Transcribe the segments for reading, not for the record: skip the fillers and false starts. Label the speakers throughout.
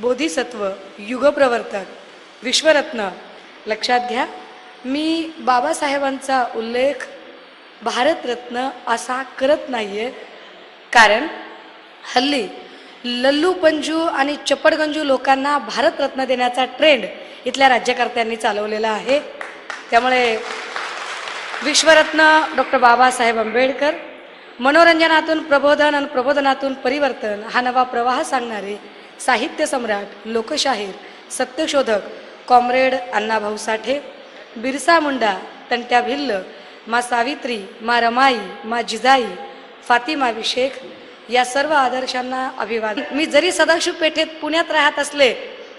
Speaker 1: बोधिसत्व, युगप्रवर्तक, विश्वरत्न लक्षात घ्या. मी बाबासाहेबांचा उल्लेख भारतरत्न असा करत नाहीये, कारण हल्ली लल्लू पंजू आणि चप्पडगंजू लोकांना भारतरत्न देण्याचा ट्रेंड इथल्या राज्यकर्त्यांनी चालवलेला आहे. त्यामुळे विश्वरत्न डॉक्टर बाबासाहेब आंबेडकर, मनोरंजनातून प्रबोधन आणि प्रबोधनातून परिवर्तन हा नवा प्रवाह सांगणारे साहित्य सम्राट, लोकशाहीर, सत्यशोधक कॉम्रेड अण्णाभाऊ साठे, बिरसा मुंडा, तंट्या भिल्ल, मा सावित्री, मा रमाई, मा जिजाई, फातिमा शेख या सर्व आदर्शांना अभिवादन. मी जरी सदाशिव पेठेत पुण्यात राहत असले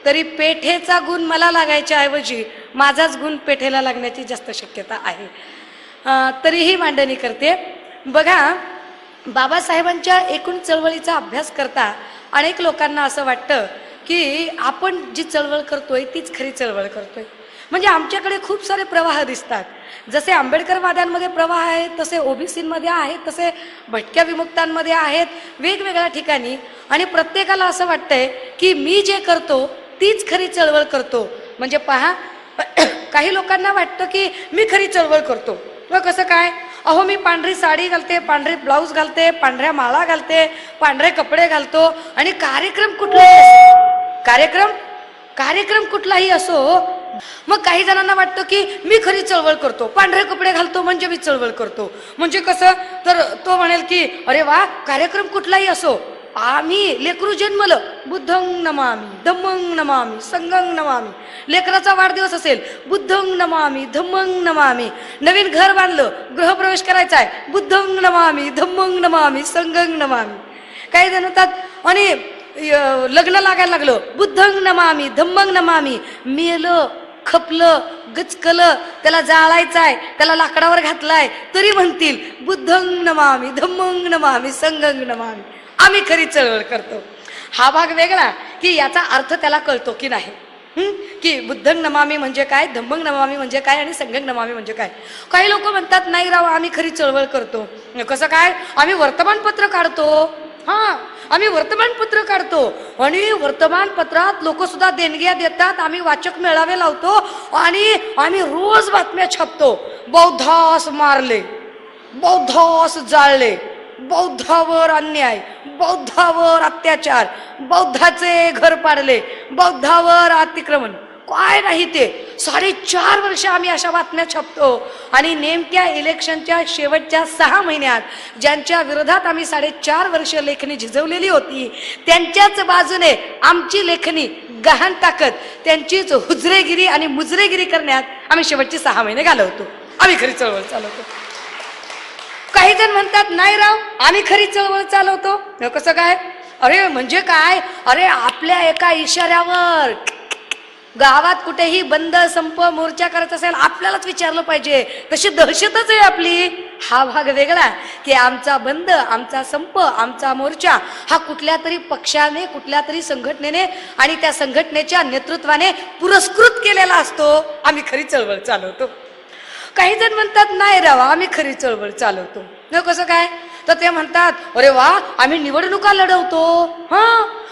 Speaker 1: तरी पेठेचा गुण मला लागायच्या ऐवजी माझाच गुण पेठेला लागण्याची जास्त शक्यता आहे. तरीही मांडणी करते. बघा, बाबासाहेबांच्या एकूण चळवळीचा अभ्यास करता अनेक लोकांना असं वाटतं की आपण जी चळवळ करतोय तीच खरी चळवळ करतोय. म्हणजे आमच्याकडे खूप सारे प्रवाह दिसतात. जसे आंबेडकरवाद्यांमध्ये प्रवाह आहेत, तसे ओबीसीमध्ये आहेत, तसे भटक्या विमुक्तांमध्ये आहेत, वेगवेगळ्या ठिकाणी. आणि प्रत्येकाला असं वाटतंय की मी जे करतो तीच खरी चळवळ करतो. म्हणजे पहा, काही लोकांना वाटतं की मी खरी चळवळ करतो. मग कसं काय? अहो, मी पांढरी साडी घालते, पांढरी ब्लाऊज घालते, पांढऱ्या माळा घालते, पांढरे कपडे घालतो आणि कार्यक्रम कुठलाही असो, कार्यक्रम कुठलाही असो. मग काही जणांना वाटतं की मी खरी चळवळ करतो, पांढरे कपडे घालतो म्हणजे मी चळवळ करतो. म्हणजे कसं? तर तो म्हणेल की अरे वा, कार्यक्रम कुठलाही असो, आम्ही लेकरू जन्मलं, बुद्धं नमामि, धम्मं नमामि, संघं नमामि. लेकराचा वाढदिवस असेल, बुद्धं नमामि, धम्मं नमामि. नवीन घर बांधलं, गृहप्रवेश करायचा आहे, बुद्धं नमामि, धम्मं नमामि, संघं नमामि. काही जण म्हणतात आणि लग्न लागायला लागलं, बुद्धं नमामि, धम्मं नमामि. मेलं, खपलं, गचकलं, त्याला जाळायचाय, त्याला लाकडावर घातलाय, तरी म्हणतील बुद्धं नमामि, धम्मं नमामि, संघं नमामि. आम्ही खरी चळवळ करतो. हा भाग वेगळा की याचा अर्थ त्याला कळतो की नाही, की बुद्धं नमामि म्हणजे काय, धम्मं नमामि म्हणजे काय आणि संघं नमामि म्हणजे काय. काही लोक म्हणतात नाही राव, आम्ही खरी चळवळ करतो. कसं काय? आम्ही वर्तमानपत्र काढतो. आम्ही वर्तमानपत्र काढतो आणि वर्तमानपत्रात लोक सुद्धा देणग्या देतात. आम्ही वाचक मेळावे लावतो आणि आम्ही रोज बातम्या छापतो. बौद्धास मारले, बौद्धास जाळले, बौद्धावर अन्याय, बौद्धावर अत्याचार, बौद्धाचे घर पाडले, बौद्धावर अतिक्रमण. काय नाही ते 4.5 वर्ष आम्ही अशा बातम्या छापतो. आणि नेमक्या इलेक्शनच्या शेवटच्या 6 महिन्यात ज्यांच्या विरोधात आम्ही 4.5 वर्ष लेखणी झिजवलेली होती, त्यांच्याच बाजूने आमची लेखणी गहाण टाकत त्यांचीच हुजरेगिरी आणि मुजरेगिरी करण्यात आम्ही शेवटचे 6 महिने घालवतो. आम्ही खरी चळवळ चालवतो. काही जण म्हणतात नाही राव, आम्ही खरी चळवळ चालवतो. कसं काय? अरे म्हणजे काय? अरे आपल्या एका इशाऱ्यावर गावात कुठेही बंद, संप, मोर्चा करत असेल, आपल्यालाच विचारलं पाहिजे. तशी दहशतच आहे आपली. हा भाग वेगळा की आमचा बंद, आमचा संप, आमचा मोर्चा हा कुठल्या तरी पक्षाने, कुठल्या तरी संघटनेने आणि त्या संघटनेच्या नेतृत्वाने पुरस्कृत केलेला असतो. आम्ही खरी चळवळ चालवतो. काही जण म्हणतात नाही राव, आम्ही खरी चळवळ चालवतो. न कसं काय? तर ते म्हणतात अरे वा, आम्ही निवडणुका लढवतो,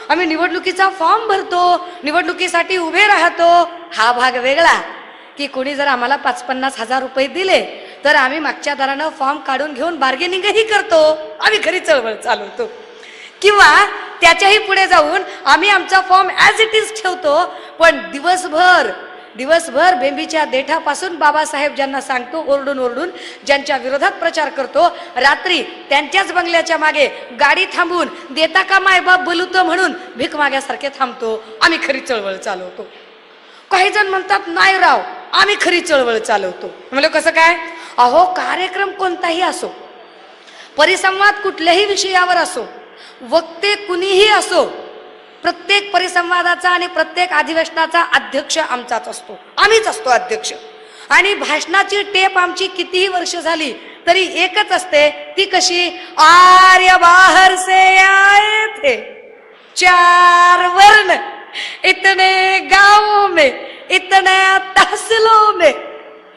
Speaker 1: आम्ही निवडणुकीचा फॉर्म भरतो, निवडणुकीसाठी उभे राहतो. हा भाग वेगळा की कोणी जर आम्हाला 50-50 हजार रुपये दिले तर आम्ही मागच्या दरानं फॉर्म काढून घेऊन बार्गेनिंगही करतो. आम्ही खरी चळवळ चालवतो. किंवा त्याच्याही पुढे जाऊन आम्ही आमचा फॉर्म ॲज इट इज ठेवतो, पण दिवसभर बेंबीच्या देठापासून बाबासाहेब ज्यांना सांगतो ओरडून ओरडून, ज्यांच्या विरोधात प्रचार करतो, रात्री त्यांच्याच बंगल्याच्या मागे गाडी थांबवून देता का मायबाप बोलतो म्हणून भीक माग्यासारखे थांबतो. आम्ही खरी चळवळ चालवतो. काही जण म्हणतात नाही राव, आम्ही खरी चळवळ चालवतो. म्हणजे कसं काय? अहो, कार्यक्रम कोणताही असो, परिसंवाद कुठल्याही विषयावर असो, वक्ते कुणीही असो, प्रत्येक परिसंवादाचा आणि प्रत्येक अधिवेशनाचा अध्यक्ष आमचाच असतो. आम्हीच असतो अध्यक्ष. आणि भाषणाची टेप आमची कितीही वर्ष झाली तरी एकच असते. ती कशी? आर्य बाहर से आए थे, 4 वर्ण, इतने गावों में, इतने तहसीलों में.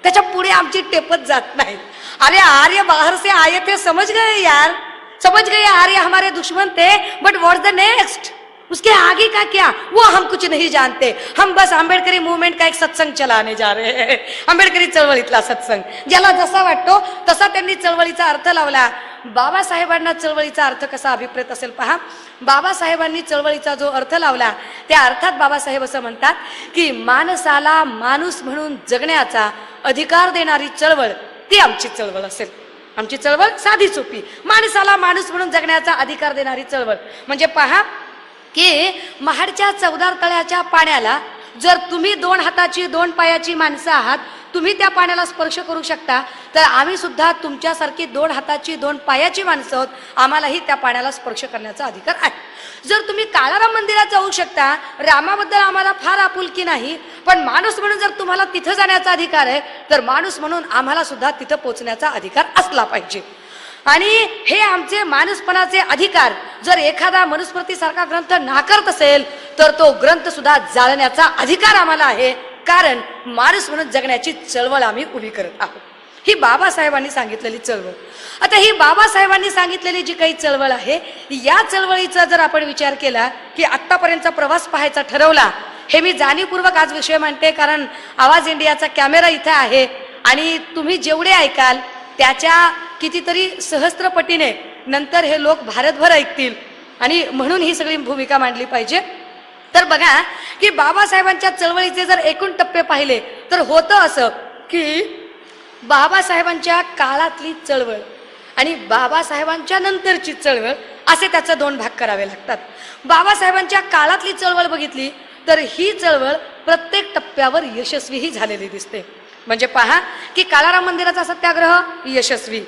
Speaker 1: त्याच्या पुढे आमची टेपच जात नाही. अरे आर्य बाहर से आए थे, समझ गए यार, समझ गए आर्य हमारे दुश्मन थे, बट व्हाट द नेक्स्ट? उसके आगे का क्या वो हम कुछ नहीं जानते. हम बस आंबेडकरी मूवमेंट का एक सत्संग चलाने जा रहे हैं. आंबेडकरी चळवळीतला सत्संग ज्याला जसा वाटतो तसा त्यांनी चळवळीचा अर्थ लावला. बाबासाहेबांना चळवळीचा अर्थ कसा अभिप्रेत असेल पहा. बाबासाहेबांनी चळवळीचा जो अर्थ लावला त्या अर्थात बाबासाहेब असं म्हणतात की माणसाला माणूस म्हणून जगण्याचा अधिकार देणारी चळवळ ती आमची चळवळ असेल. आमची चळवळ साधी सोपी माणसाला माणूस म्हणून जगण्याचा अधिकार देणारी चळवळ. म्हणजे पहा की महाडच्या चौदार तळ्याच्या पाण्याला जर तुम्ही 2 हाताची 2 पायाची माणसं आहात, तुम्ही त्या पाण्याला स्पर्श करू शकता, तर आम्ही सुद्धा तुमच्यासारखी 2 हाताची 2 पायाची माणसं आहोत, आम्हालाही त्या पाण्याला स्पर्श करण्याचा अधिकार आहे. जर तुम्ही काळाराम मंदिरात जाऊ शकता, रामाबद्दल आम्हाला फार आपुलकी नाही, पण माणूस म्हणून जर तुम्हाला तिथं जाण्याचा अधिकार आहे, तर माणूस म्हणून आम्हाला सुद्धा तिथं पोहोचण्याचा अधिकार असला पाहिजे. आणि हे आमचे माणूसपणाचे अधिकार जर एखादा मनुस्मृती सारखा ग्रंथ नाकारत असेल तर तो ग्रंथ सुद्धा जाळण्याचा अधिकार आम्हाला आहे, कारण माणूस म्हणून जगण्याची चळवळ आम्ही उभी करत आहोत. ही बाबासाहेबांनी सांगितलेली चळवळ. आता ही बाबासाहेबांनी सांगितलेली जी काही चळवळ आहे, या चळवळीचा जर आपण विचार केला की आतापर्यंतचा प्रवास पाहायचा ठरवला, हे मी जाणीवपूर्वक आज विषय मांडते कारण आवाज इंडियाचा कॅमेरा इथे आहे आणि तुम्ही जेवढे ऐकाल त्याच्या कितीतरी सहस्त्रपटीने नंतर हे लोक भारतभर ऐकतील आणि म्हणून ही सगळी भूमिका मांडली पाहिजे. तर बघा की बाबासाहेबांच्या चळवळीचे जर एकूण टप्पे पाहिले तर होतं असं की बाबासाहेबांच्या काळातली चळवळ आणि बाबासाहेबांच्या नंतरची चळवळ असे त्याचे 2 भाग करावे लागतात. बाबासाहेबांच्या काळातली चळवळ बघितली तर ही चळवळ प्रत्येक टप्प्यावर यशस्वीही झालेली दिसते. म्हणजे पहा की काळाराम मंदिराचा सत्याग्रह यशस्वी,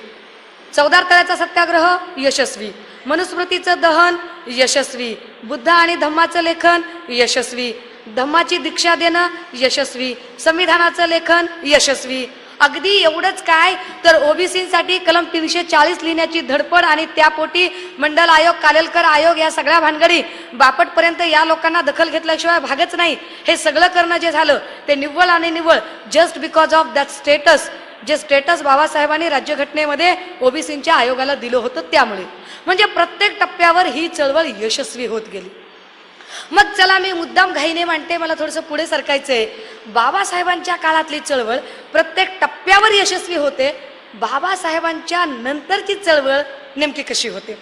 Speaker 1: चौदार तळ्याचा सत्याग्रह यशस्वी, मनुस्मृतीचं दहन यशस्वी, बुद्ध आणि धम्माचं लेखन यशस्वी, धम्माची दीक्षा देणं यशस्वी, संविधानाचं लेखन यशस्वी. अगदी एवढंच काय तर ओबीसीसाठी कलम 340 लिहिण्याची धडपड आणि त्यापोटी मंडल आयोग, कालेलकर आयोग या सगळ्या भानगडी बापटपर्यंत या लोकांना दखल घेतल्याशिवाय भागच नाही. हे सगळं करणं जे झालं ते निव्वळ आणि निव्वळ just because of that status, जे स्टेटस बाबासाहेबांनी राज्यघटनेमध्ये ओबीसीच्या आयोगाला दिलं होतं त्यामुळे. म्हणजे प्रत्येक टप्प्यावर ही चळवळ यशस्वी होत गेली. मग चला मी मुद्दाम घाईने मांडते, मला थोडंसं पुढे सरकायचंय. बाबासाहेबांच्या काळातली चळवळ प्रत्येक टप्प्यावर यशस्वी होते, बाबासाहेबांच्या नंतरची चळवळ नेमकी कशी होते.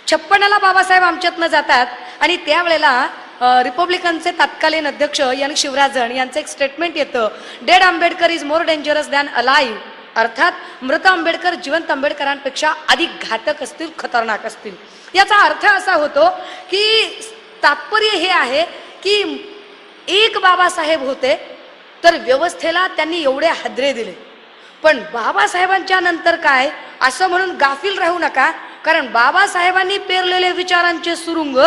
Speaker 1: 56ला बाबासाहेब आमच्यातनं जातात आणि त्यावेळेला रिपब्लिकनचे तत्कालीन अध्यक्ष यानी शिवराजन यांचं एक स्टेटमेंट येतं, dead Ambedkar is more dangerous than alive. अर्थात मृत आंबेडकर जिवंत आंबेडकरांपेक्षा अधिक घातक असतील, खतरनाक असतील. याचा अर्थ असा होतो की तात्पर्य हे आहे की एक बाबासाहेब होते तर व्यवस्थेला त्यांनी एवढे हादरे दिले, पण बाबासाहेबांच्या नंतर काय असं म्हणून गाफील राहू नका, कारण बाबासाहेबांनी पेरलेले विचारांचे सुरुंग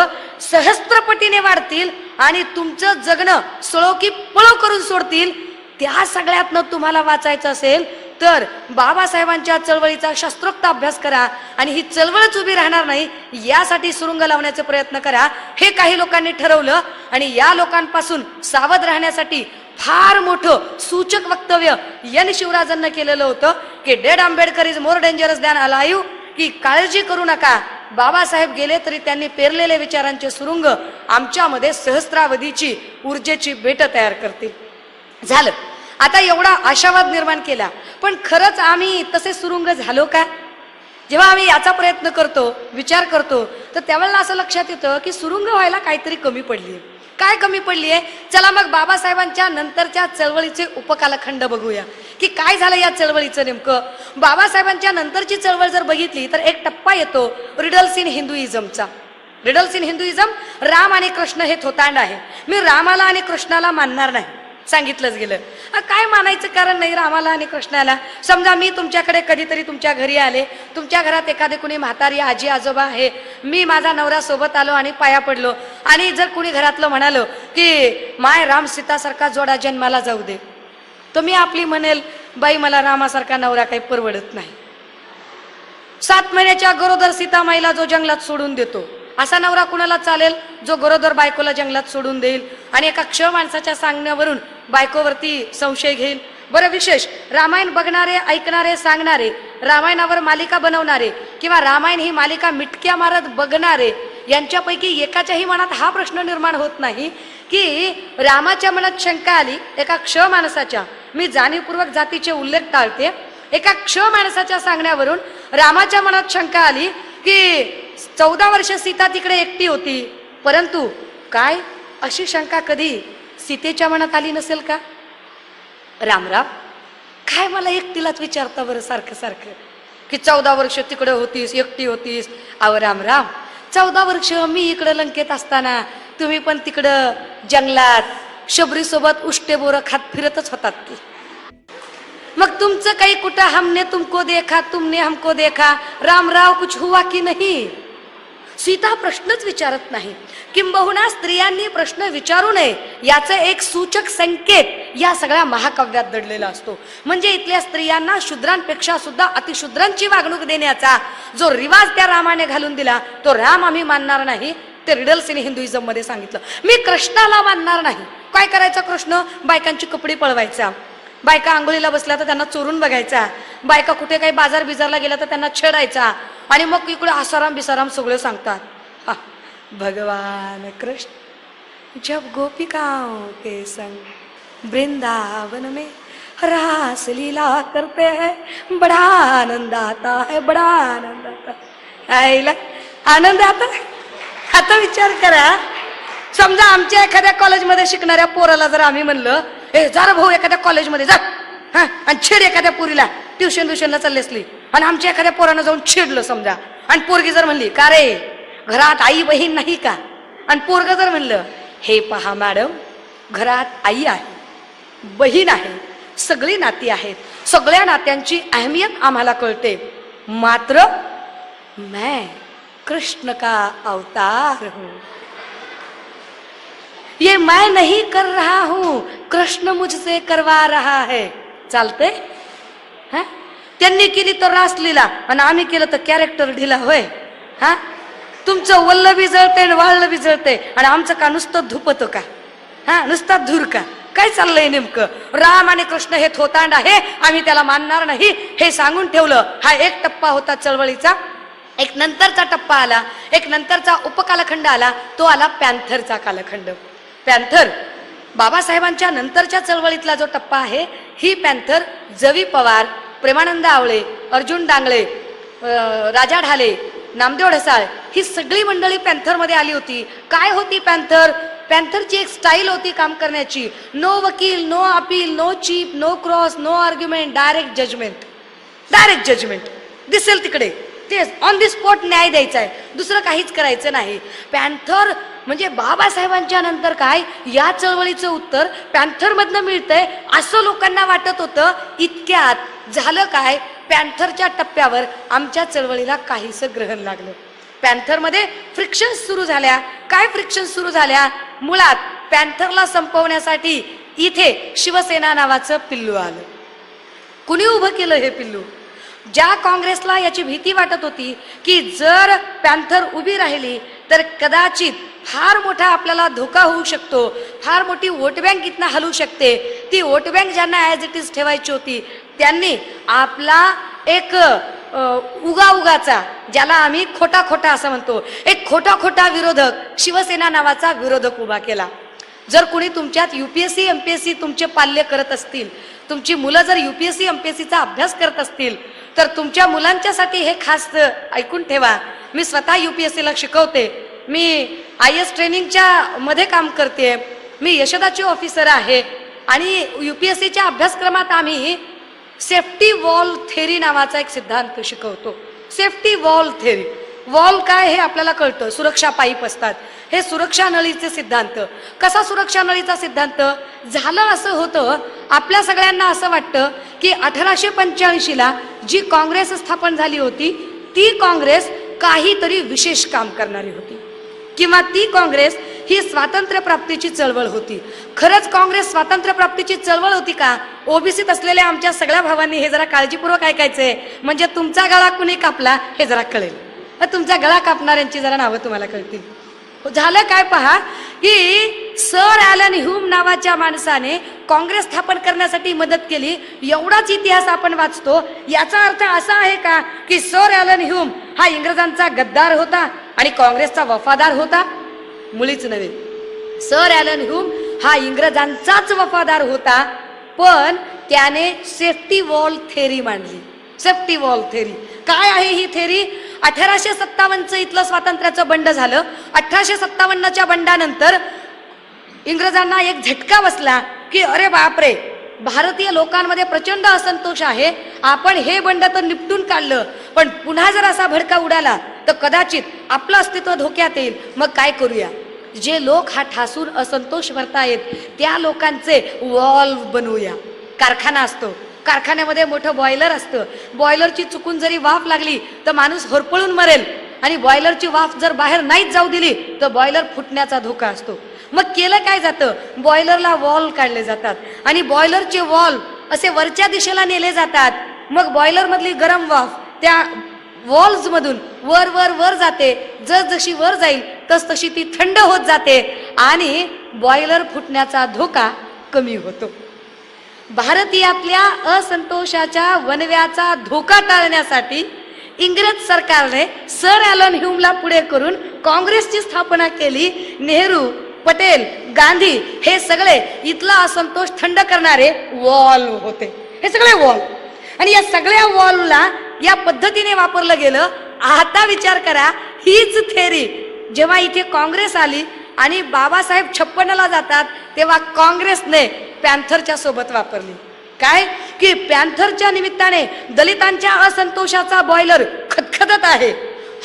Speaker 1: सहस्त्रपटीने वाढतील आणि तुमचं जगणं सळो की पळो करून सोडतील. त्या सगळ्यातनं तुम्हाला वाचायचं असेल तर बाबासाहेबांच्या चळवळीचा शास्त्रोक्त अभ्यास करा आणि ही चळवळच उभी राहणार नाही यासाठी सुरुंग लावण्याचे प्रयत्न करा. हे काही लोकांनी ठरवलं आणि या लोकांपासून सावध राहण्यासाठी फार मोठं सूचक वक्तव्य एन शिवराजांना केलेलं होतं की dead Ambedkar is more dangerous than alive, की काळजी करू नका, बाबासाहेब गेले तरी त्यांनी पेरलेले विचारांचे सुरुंग आमच्यामध्ये सहस्रावधीची ऊर्जेची बेट तयार करतील. झालं. आता एवढा आशावाद निर्माण केला, पण खरंच आम्ही तसे सुरुंग झालो का? जेव्हा आम्ही याचा प्रयत्न करतो, विचार करतो, तर त्यावेळेला असं लक्षात येतं की सुरुंग व्हायला काहीतरी कमी पडली. काय कमी पडली आहे? चला मग बाबासाहेबांच्या नंतरच्या चळवळीचे उपकालखंड बघूया की काय झालं या चळवळीचं नेमकं. बाबासाहेबांच्या नंतरची चळवळ जर बघितली तर एक टप्पा येतो रिडल्स इन हिंदुइझमचा. रिडल्स इन हिंदुइझम, राम आणि कृष्ण हे थोतांड आहे. मी रामाला आणि कृष्णाला मानणार नाही, सांगितलंच गेलं. काय मानायचं कारण नाही रामाला आणि कृष्णाला. समजा मी तुमच्याकडे कधीतरी तुमच्या घरी आले, तुमच्या घरात एखादी कुणी म्हातारी आजी आजोबा आहे, मी माझा नवरा सोबत आलो आणि पाया पडलो आणि जर कुणी घरातलं म्हणालो की माय राम सीतासारखा जोडा जन्माला जाऊ दे, तर मी आपली म्हणेल बाई मला रामासारखा नवरा काही परवडत नाही. 7 महिन्याच्या गरोदर सीतामाईला जो जंगलात सोडून देतो असा नवरा कुणाला चालेल जो गरोदर बायकोला जंगलात सोडून देईल आणि एका क्ष माणसाच्या सांगण्यावरून बायकोवरती संशय घेईल. बरं, विशेष रामायण बघणारे, ऐकणारे, सांगणारे, रामायणावर मालिका बनवणारे किंवा रामायण ही मालिका मिटक्या मारत बघणारे यांच्यापैकी एकाच्याही मनात हा प्रश्न निर्माण होत नाही की रामाच्या मनात शंका आली एका क्ष माणसाच्या, मी जाणीवपूर्वक जातीचे उल्लेख टाळते, एका क्ष माणसाच्या सांगण्यावरून रामाच्या मनात शंका आली की 14 वर्ष सीता तिकडे एकटी होती, परंतु काय अशी शंका कधी सीतेच्या मनात आली नसेल का? रामराव काय मला एकटीलाच विचारता बरं सारखं सारखं की 14 वर्ष तिकडे होतीस, एकटी होतीस? अहो रामराव, 14 वर्ष मी इकडं लंकेत असताना तुम्ही पण तिकडं जंगलात शबरीसोबत उष्टे बोरं खात फिरतच होतात की, मग तुमचं काही कुठं हमने तुमको देखा तुमने हमको देखा, रामराव कुछ हुआ की नाही? सीता प्रश्नच विचारत नाही, किंबहुना स्त्रियांनी प्रश्न विचारू नये याचं एक सूचक संकेत या सगळ्या महाकाव्यात दडलेला असतो. म्हणजे इथल्या स्त्रियांना शूद्रांपेक्षा सुद्धा अतिशूद्रांची वागणूक देण्याचा जो रिवाज त्या रामाने घालून दिला तो राम आम्ही मानणार नाही. ते रिडल्स इन हिंदुइझम मध्ये सांगितलं. मी कृष्णाला मानणार नाही. काय करायचा कृष्ण? बायकांची कपडे पळवायचा, बायका आंघोळीला बसल्या तर त्यांना चोरून बघायचा, बायका कुठे काही बाजार बिजारला गेला तर त्यांना छेडायचा, आणि मग इकडे आसाराम बिसाराम सगळं सांगतात. भगवान कृष्ण जब गोपिकाओं के संग वृंदावन में रास लीला करते हैं बड़ा आनंद आता है, बड़ा आनंद आता. आईला आनंद आता. आता विचार करा, समजा आमच्या एखाद्या कॉलेजमध्ये शिकणाऱ्या पोराला जर आम्ही म्हणलं ए जा रे भाऊ एखाद्या कॉलेजमध्ये जा आणि छेड एखाद्या पोरीला, ट्युशनला चालली असली आणि आमच्या एखाद्या पोरानं जाऊन छेडलं समजा, आणि पोरगी जर म्हणली का रे घरात आई बहीण नाही का, आणि पोरग जर म्हणलं हे पहा मॅडम घरात आई आहे, बहीण आहे, सगळी नाती आहेत, सगळ्या नात्यांची अहमियत आम्हाला कळते, मात्र मैं कृष्ण का अवतार हूं, ये मैं नहीं कर रहा हूं, कृष्ण मुझसे करवा रहा है. चालते? त्यांनी केली तर रासलीला आणि आम्ही केलं तर कॅरेक्टर ढिला होय. तुमचं वल्ल बी जळते वाळलं बी जळते आणि आमचं का नुसतं धुपत का? नुसता धूर का? काय चाललंय नेमकं? राम आणि कृष्ण हे थोतांड आहे, आम्ही त्याला मानणार नाही हे सांगून ठेवलं. हा एक टप्पा होता चळवळीचा. एक नंतरचा टप्पा आला, एक नंतरचा उपकालखंड आला, तो आला पॅन्थरचा कालखंड. पॅन्थर बाबासाहेबांच्या नंतरच्या चळवळीतला जो टप्पा आहे, ही पॅन्थर जवी पवार, प्रेमानंद आवळे, अर्जुन डांगळे, राजा ढाले, नामदेव ढसाळ ही सगळी मंडळी पॅन्थर मध्ये आली होती. काय होती पॅन्थर? पॅन्थरची एक स्टाईल होती काम करण्याची. नो वकील, no appeal, no cheap, no cross, no argument, direct judgment. Direct judgment दिसेल तिकडे तेच ऑन दी स्पॉट न्याय द्यायचा आहे, दुसरं काहीच करायचं नाही. पॅन्थर म्हणजे बाबासाहेबांच्या नंतर काय या चळवळीचं उत्तर पॅन्थर मधनं मिळतंय असं लोकांना वाटत होतं. इतक्यात झालं काय, पॅन्थरच्या टप्प्यावर आमच्या चळवळीला काहीसं ग्रहण लागलं. पॅन्थर मध्ये फ्रिक्शन सुरू झाल्या. काय फ्रिक्शन सुरू झाल्या? मुळात पॅन्थरला संपवण्यासाठी इथे शिवसेना नावाचं पिल्लू आलं. कुणी उभं केलं हे पिल्लू? ज्या काँग्रेसला याची भीती वाटत होती की जर पॅन्थर उभी राहिली तर कदाचित फार मोठा आपल्याला धोका होऊ शकतो, फार मोठी वोट बँक इथनं हलू शकते, ती वोट बँक ज्यांना ॲज इट इज ठेवायची होती त्यांनी आपला एक उगाचा, ज्याला आम्ही खोटा खोटा असं म्हणतो, एक खोटा खोटा विरोधक, शिवसेना नावाचा विरोधक उभा केला. जर कुणी तुमच्यात UPSC MPSC तुमचे पाल्य करत असतील, तुमची मुलं जर UPSC MPSCचा अभ्यास करत असतील तर तुमच्या मुलांच्यासाठी हे खास ऐकून ठेवा. मी स्वतः UPSCला शिकवते, मी IAS ट्रेनिंगच्या मध्ये काम करते, मी यशदाची ऑफिसर आहे आणि UPSCच्या अभ्यासक्रमात आम्ही सेफ्टी वॉल थेरी नावाचा एक सिद्धांत शिकवतो. Safety wall theory. वॉल काय हे आपल्याला कळतं, सुरक्षा पाईप असतात. हे सुरक्षा नळीचे सिद्धांत. कसा सुरक्षा नळीचा सिद्धांत? झालं असं होतं, आपल्या सगळ्यांना असं वाटतं की 1885ला जी काँग्रेस स्थापन झाली होती ती काँग्रेस काहीतरी विशेष काम करणारी होती, किंवा ती काँग्रेस ही स्वातंत्र्य प्राप्तीची चळवळ होती. खरंच काँग्रेस स्वातंत्र्य प्राप्तीची चळवळ होती का? ओबीसीत असलेल्या आमच्या सगळ्या भावांनी हे जरा काळजीपूर्वक ऐकायचंय, म्हणजे तुमचा गळा कुणी कापला हे जरा कळेल. तुमचा गळा कापणाऱ्यांची जरा नावं तुम्हाला कळतील. झालं काय पहा की सर ॲलन ह्यूम नावाच्या माणसाने काँग्रेस स्थापन करण्यासाठी मदत केली, एवढाच इतिहास आपण वाचतो. याचा अर्थ असा आहे का की सर ॲलन ह्यूम हा इंग्रजांचा गद्दार होता? आणि काँग्रेसचा वफादार होता? मुळीच नव्हे. सर ॲलन ह्यूम हा इंग्रजांचाच वफादार होता, पण त्याने सेफ्टी वॉल थेरी मांडली. सेफ्टी वॉल थेरी काय आहे ही थेरी? 1857चं इथलं स्वातंत्र्याचं बंड झालं. 1857च्या बंडानंतर इंग्रजांना एक झटका बसला की अरे बापरे, भारतीय लोकांमध्ये प्रचंड असंतोष आहे, आपण हे बंड तर निपटून काढलं, पण पुन्हा जर असा भडका उडाला तर कदाचित आपलं अस्तित्व धोक्यात येईल. मग काय करूया? जे लोक हा ठासून असंतोष भरतायत त्या लोकांचे वॉल बनवूया. कारखाना असतो, कारखान्यामध्ये मोठं बॉयलर असतं, बॉयलरची चुकून जरी वाफ लागली तर माणूस होरपळून मरेल, आणि बॉयलरची वाफ जर बाहेर नाहीच जाऊ दिली तर बॉयलर फुटण्याचा धोका असतो. मग केलं काय जातं? बॉयलरला वॉल काढले जातात आणि बॉयलरचे वॉल असे वरच्या दिशेला नेले जातात. मग बॉयलर मधली गरम वाफ त्या वॉल्स मधून वर वर वर जाते. जशी वर जाईल तशी ती थंड होत जाते आणि बॉयलर फुटण्याचा धोका कमी होतो. भारतीयातल्या असंतोषाच्या वणव्याचा धोका टाळण्यासाठी इंग्रज सरकारने सर ॲलन ह्यूमला पुढे करून काँग्रेसची स्थापना केली. नेहरू, पटेल, गांधी हे सगळे इथला असंतोष थंड करणारे वॉल होते. हे सगळे वॉल, आणि या सगळ्या वॉलला या पद्धतीने वापरलं गेलं. आता विचार करा, हीच थेरी जेव्हा इथे काँग्रेस आली आणि बाबासाहेब 56ला जातात तेव्हा काँग्रेसने पॅन्थरच्या सोबत वापरली. काय की पॅन्थरच्या निमित्ताने दलितांच्या असंतोषाचा बॉयलर खदखदत आहे.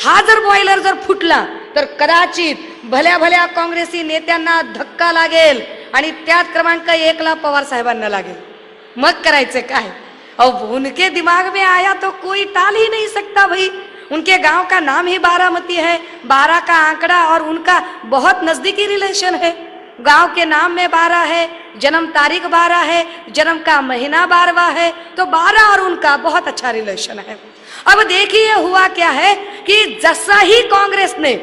Speaker 1: हा जर बॉयलर जर फुटला तर कदाचित भल्या भल्या काँग्रेसी नेत्यांना धक्का लागेल आणि त्यात क्रमांक 1ला पवार साहेबांना लागेल. मग करायचं काय? अब उनके दिमाग में आया तो कोई टाल ही नहीं सकता भाई. उनके गांव का नाम ही बारामती है, 12 का आंकड़ा और उनका बहुत नजदीकी रिलेशन है. गांव के नाम में 12 है, जन्म तारीख 12 है, जन्म का महीना 12वां है, तो 12 और उनका बहुत अच्छा रिलेशन है. अब देखिए हुआ क्या है कि जसा ही काँग्रेसने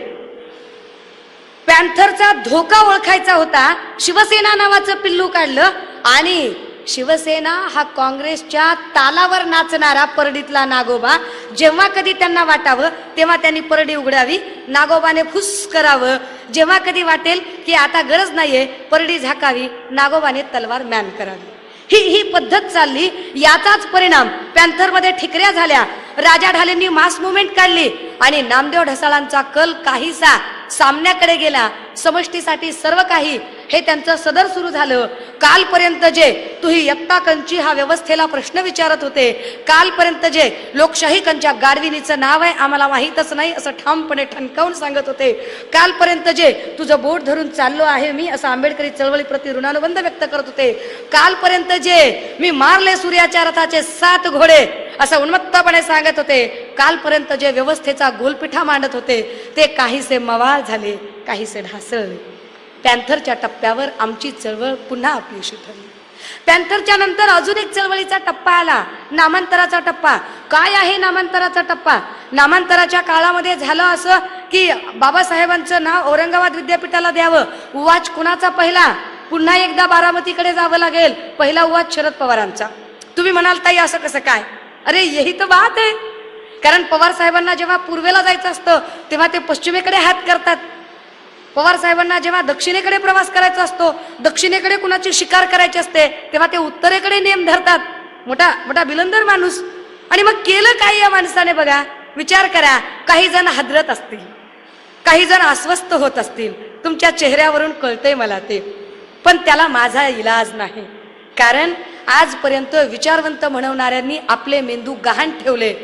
Speaker 1: पॅन्थरचा धोका ओळखायचा होता, शिवसेना नावाचं पिल्लू काढलं आणि शिवसेना हा काँग्रेसच्या तालावर नाचणारा परडीतला नागोबा. जेव्हा कधी त्यांना वाटावं तेव्हा त्यांनी परडी उघडावी, नागोबाने फुस करावं. जेव्हा कधी वाटेल की आता गरज नाहीये, परडी झाकावी, नागोबाने तलवार म्यान करावी. ही पद्धत चालली. याचाच परिणाम पॅन्थरमध्ये ठिकऱ्या झाल्या. राजा ढालेंनी मास मुवमेंट काढली आणि नामदेव ढसाळांचा कल काहीसा सामन्याकडे गेला. समष्टीसाठी सर्व काही हे त्यांचं सदर सुरू झालं. कालपर्यंत जे तुही यत्ता कंची हा व्यवस्थेला प्रश्न विचारत होते, कालपर्यंत जे लोकशाही कंच्या गाडविनीचं नाव आहे आम्हाला माहीतच नाही असं ठामपणे ठणकावून सांगत होते, कालपर्यंत जे तुझं बोट धरून चाललो आहे मी असं आंबेडकरी चळवळीप्रती ऋणानुबंध व्यक्त करत होते, कालपर्यंत जे मी मारले सूर्याच्या रथाचे 7 घोडे असं उन्मत्तपणे सांगत होते, कालपर्यंत जे व्यवस्थेचा गोलपिठा मांडत होते ते काहीसे मवाळ झाले, काहीसे ढासळले. पॅन्थरच्या टप्प्यावर आमची चळवळ पुन्हा अपयशी ठरली. पॅन्थरच्या नंतर अजून एक चळवळीचा टप्पा आला, नामांतराचा टप्पा. काय आहे नामांतराचा टप्पा? नामांतराच्या काळामध्ये झालं असं की बाबासाहेबांचं नाव औरंगाबाद विद्यापीठाला द्यावं. उवाच कुणाचा पहिला? पुन्हा एकदा बारामतीकडे जावं लागेल. पहिला उवाच शरद पवारांचा. तुम्ही म्हणाल ताई असं कसं काय? अरे यही तर बात आहे. कारण पवार साहेबांना जेव्हा पूर्वेला जायचं असतं तेव्हा ते पश्चिमेकडे हात करतात. पवार साहेबांना जेव्हा दक्षिणेकडे प्रवास करायचा असतो, दक्षिणेकडे कुणाची शिकार करायची असते, तेव्हा ते उत्तरेकडे नेम धरतात. मोठा मोठा बिलंदर माणूस. आणि मग केलं काय या माणसाने? बघा, विचार करा. काही जण हादरत असतील, काही जण अस्वस्थ होत असतील, तुमच्या चेहऱ्यावरून कळतंय मला ते, पण त्याला माझा इलाज नाही. कारण आजपर्यंत विचारवंत म्हणवणाऱ्यांनी आपले मेंदू गहाण ठेवले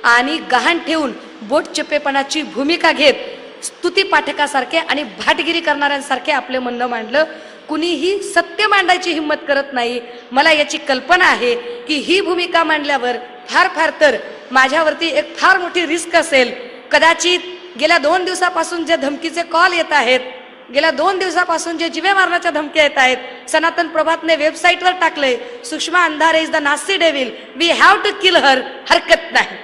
Speaker 1: आणि गहाण ठेवून बोटचेपेपणाची भूमिका घेत स्तुती पाठकासारखे आणि भाटगिरी करणाऱ्यांसारखे आपले म्हणणं मांडलं. कुणीही सत्य मांडायची हिंमत करत नाही. मला याची कल्पना आहे की ही भूमिका मांडल्यावर फार फार तर माझ्यावरती एक फार मोठी रिस्क असेल. कदाचित गेल्या 2 दिवसापासून जे धमकीचे कॉल येत आहेत, गेल्या 2 दिवसापासून जे जीवे मारण्याच्या धमक्या येत आहेत, सनातन प्रभातने वेबसाईटवर टाकले, Sushma Andhare is the nasty devil, we have to kill her. हरकत नाही.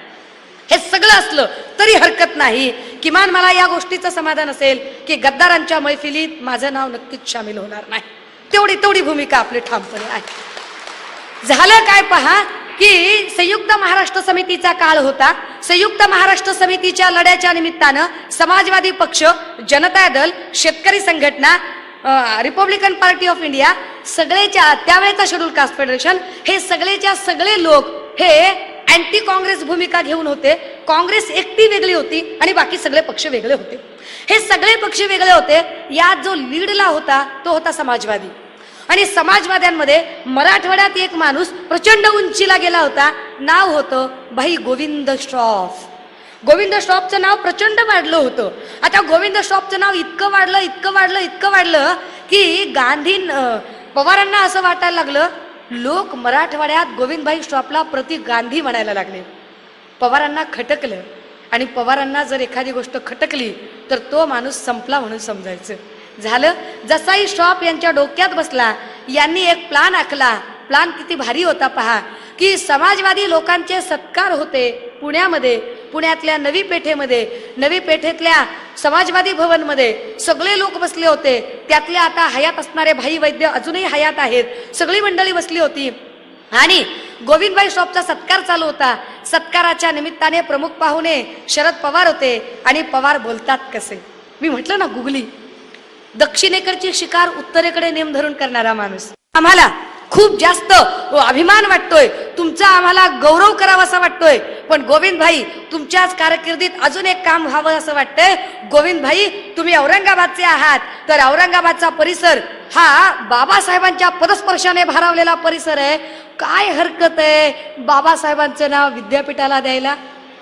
Speaker 1: हे सगळं असलं तरी हरकत नाही. किमान मला या गोष्टीचं समाधान असेल की गद्दारांच्या मैफिलीत माझं नाव नक्कीच सामील होणार नाही. तेवढी भूमिका आपली ठामपणे आहे. झालं काय पहा, की संयुक्त महाराष्ट्र समितीचा काळ होता. संयुक्त महाराष्ट्र समितीच्या लढ्याच्या निमित्तानं समाजवादी पक्ष, जनता Dal, Shetkari Sanghatana, Republican party of India, सगळेच्या त्यावेळेचा शेड्यूल कास्ट फेडरेशन, हे सगळेच्या सगळे लोक हे अँटी काँग्रेस भूमिका घेऊन होते. काँग्रेस एकटी वेगळी होती आणि बाकी सगळे पक्ष वेगळे होते. हे सगळे पक्ष वेगळे होते. यात जो लीडला होता तो होता समाजवादी. आणि समाजवाद्यांमध्ये मराठवाड्यात एक माणूस प्रचंड उंचीला गेला होता. नाव होतं भाई गोविंद श्रॉफ. गोविंद श्रॉफचं नाव प्रचंड वाढलं होतं. आता गोविंद श्रॉफचं नाव इतकं वाढलं की पवारांना असं वाटायला लागलं, लोक मराठवाड्यात गोविंदभाई श्रॉफला प्रति गांधी म्हणायला लागले. पवारांना खटकलं. आणि पवारांना जर एखादी गोष्ट खटकली तर तो माणूस संपला म्हणून समजायचं. झालं. जसाही श्रॉफ यांच्या डोक्यात बसला, यांनी एक प्लान आखला. प्लान किती भारी होता पहा, की समाजवादी लोकांचे सत्कार होते पुण्यामध्ये, पुण्यातल्या नवी पेठेतल्या समाजवादी भवनमध्ये सगळे लोक बसले होते. त्यातले आता हयात असणारे भाई वैद्य अजूनही हयात आहेत, सगळी मंडळी बसली होती. आणि गोविंदभाई श्रॉफचा सत्कार चालू होता. सत्काराच्या निमित्ताने प्रमुख पाहुणे शरद पवार होते. आणि पवार बोलतात कसे, मी म्हटलं ना गुगली, दक्षिणेकडची शिकार उत्तरेकडे नेम धरून करणारा माणूस. आम्हाला खूप जास्त अभिमान वाटतोय, तुमचा आम्हाला गौरव करावासा वाटतोय. पण गोविंद भाई, तुमच्याच कारकिर्दीत अजून एक काम व्हावं असं वाटतंय. गोविंद भाई, तुम्ही औरंगाबादचे आहात, तर औरंगाबादचा परिसर हा बाबासाहेबांच्या पदस्पर्शाने भारावलेला परिसर आहे. काय हरकत आहे बाबासाहेबांचं नाव विद्यापीठाला द्यायला?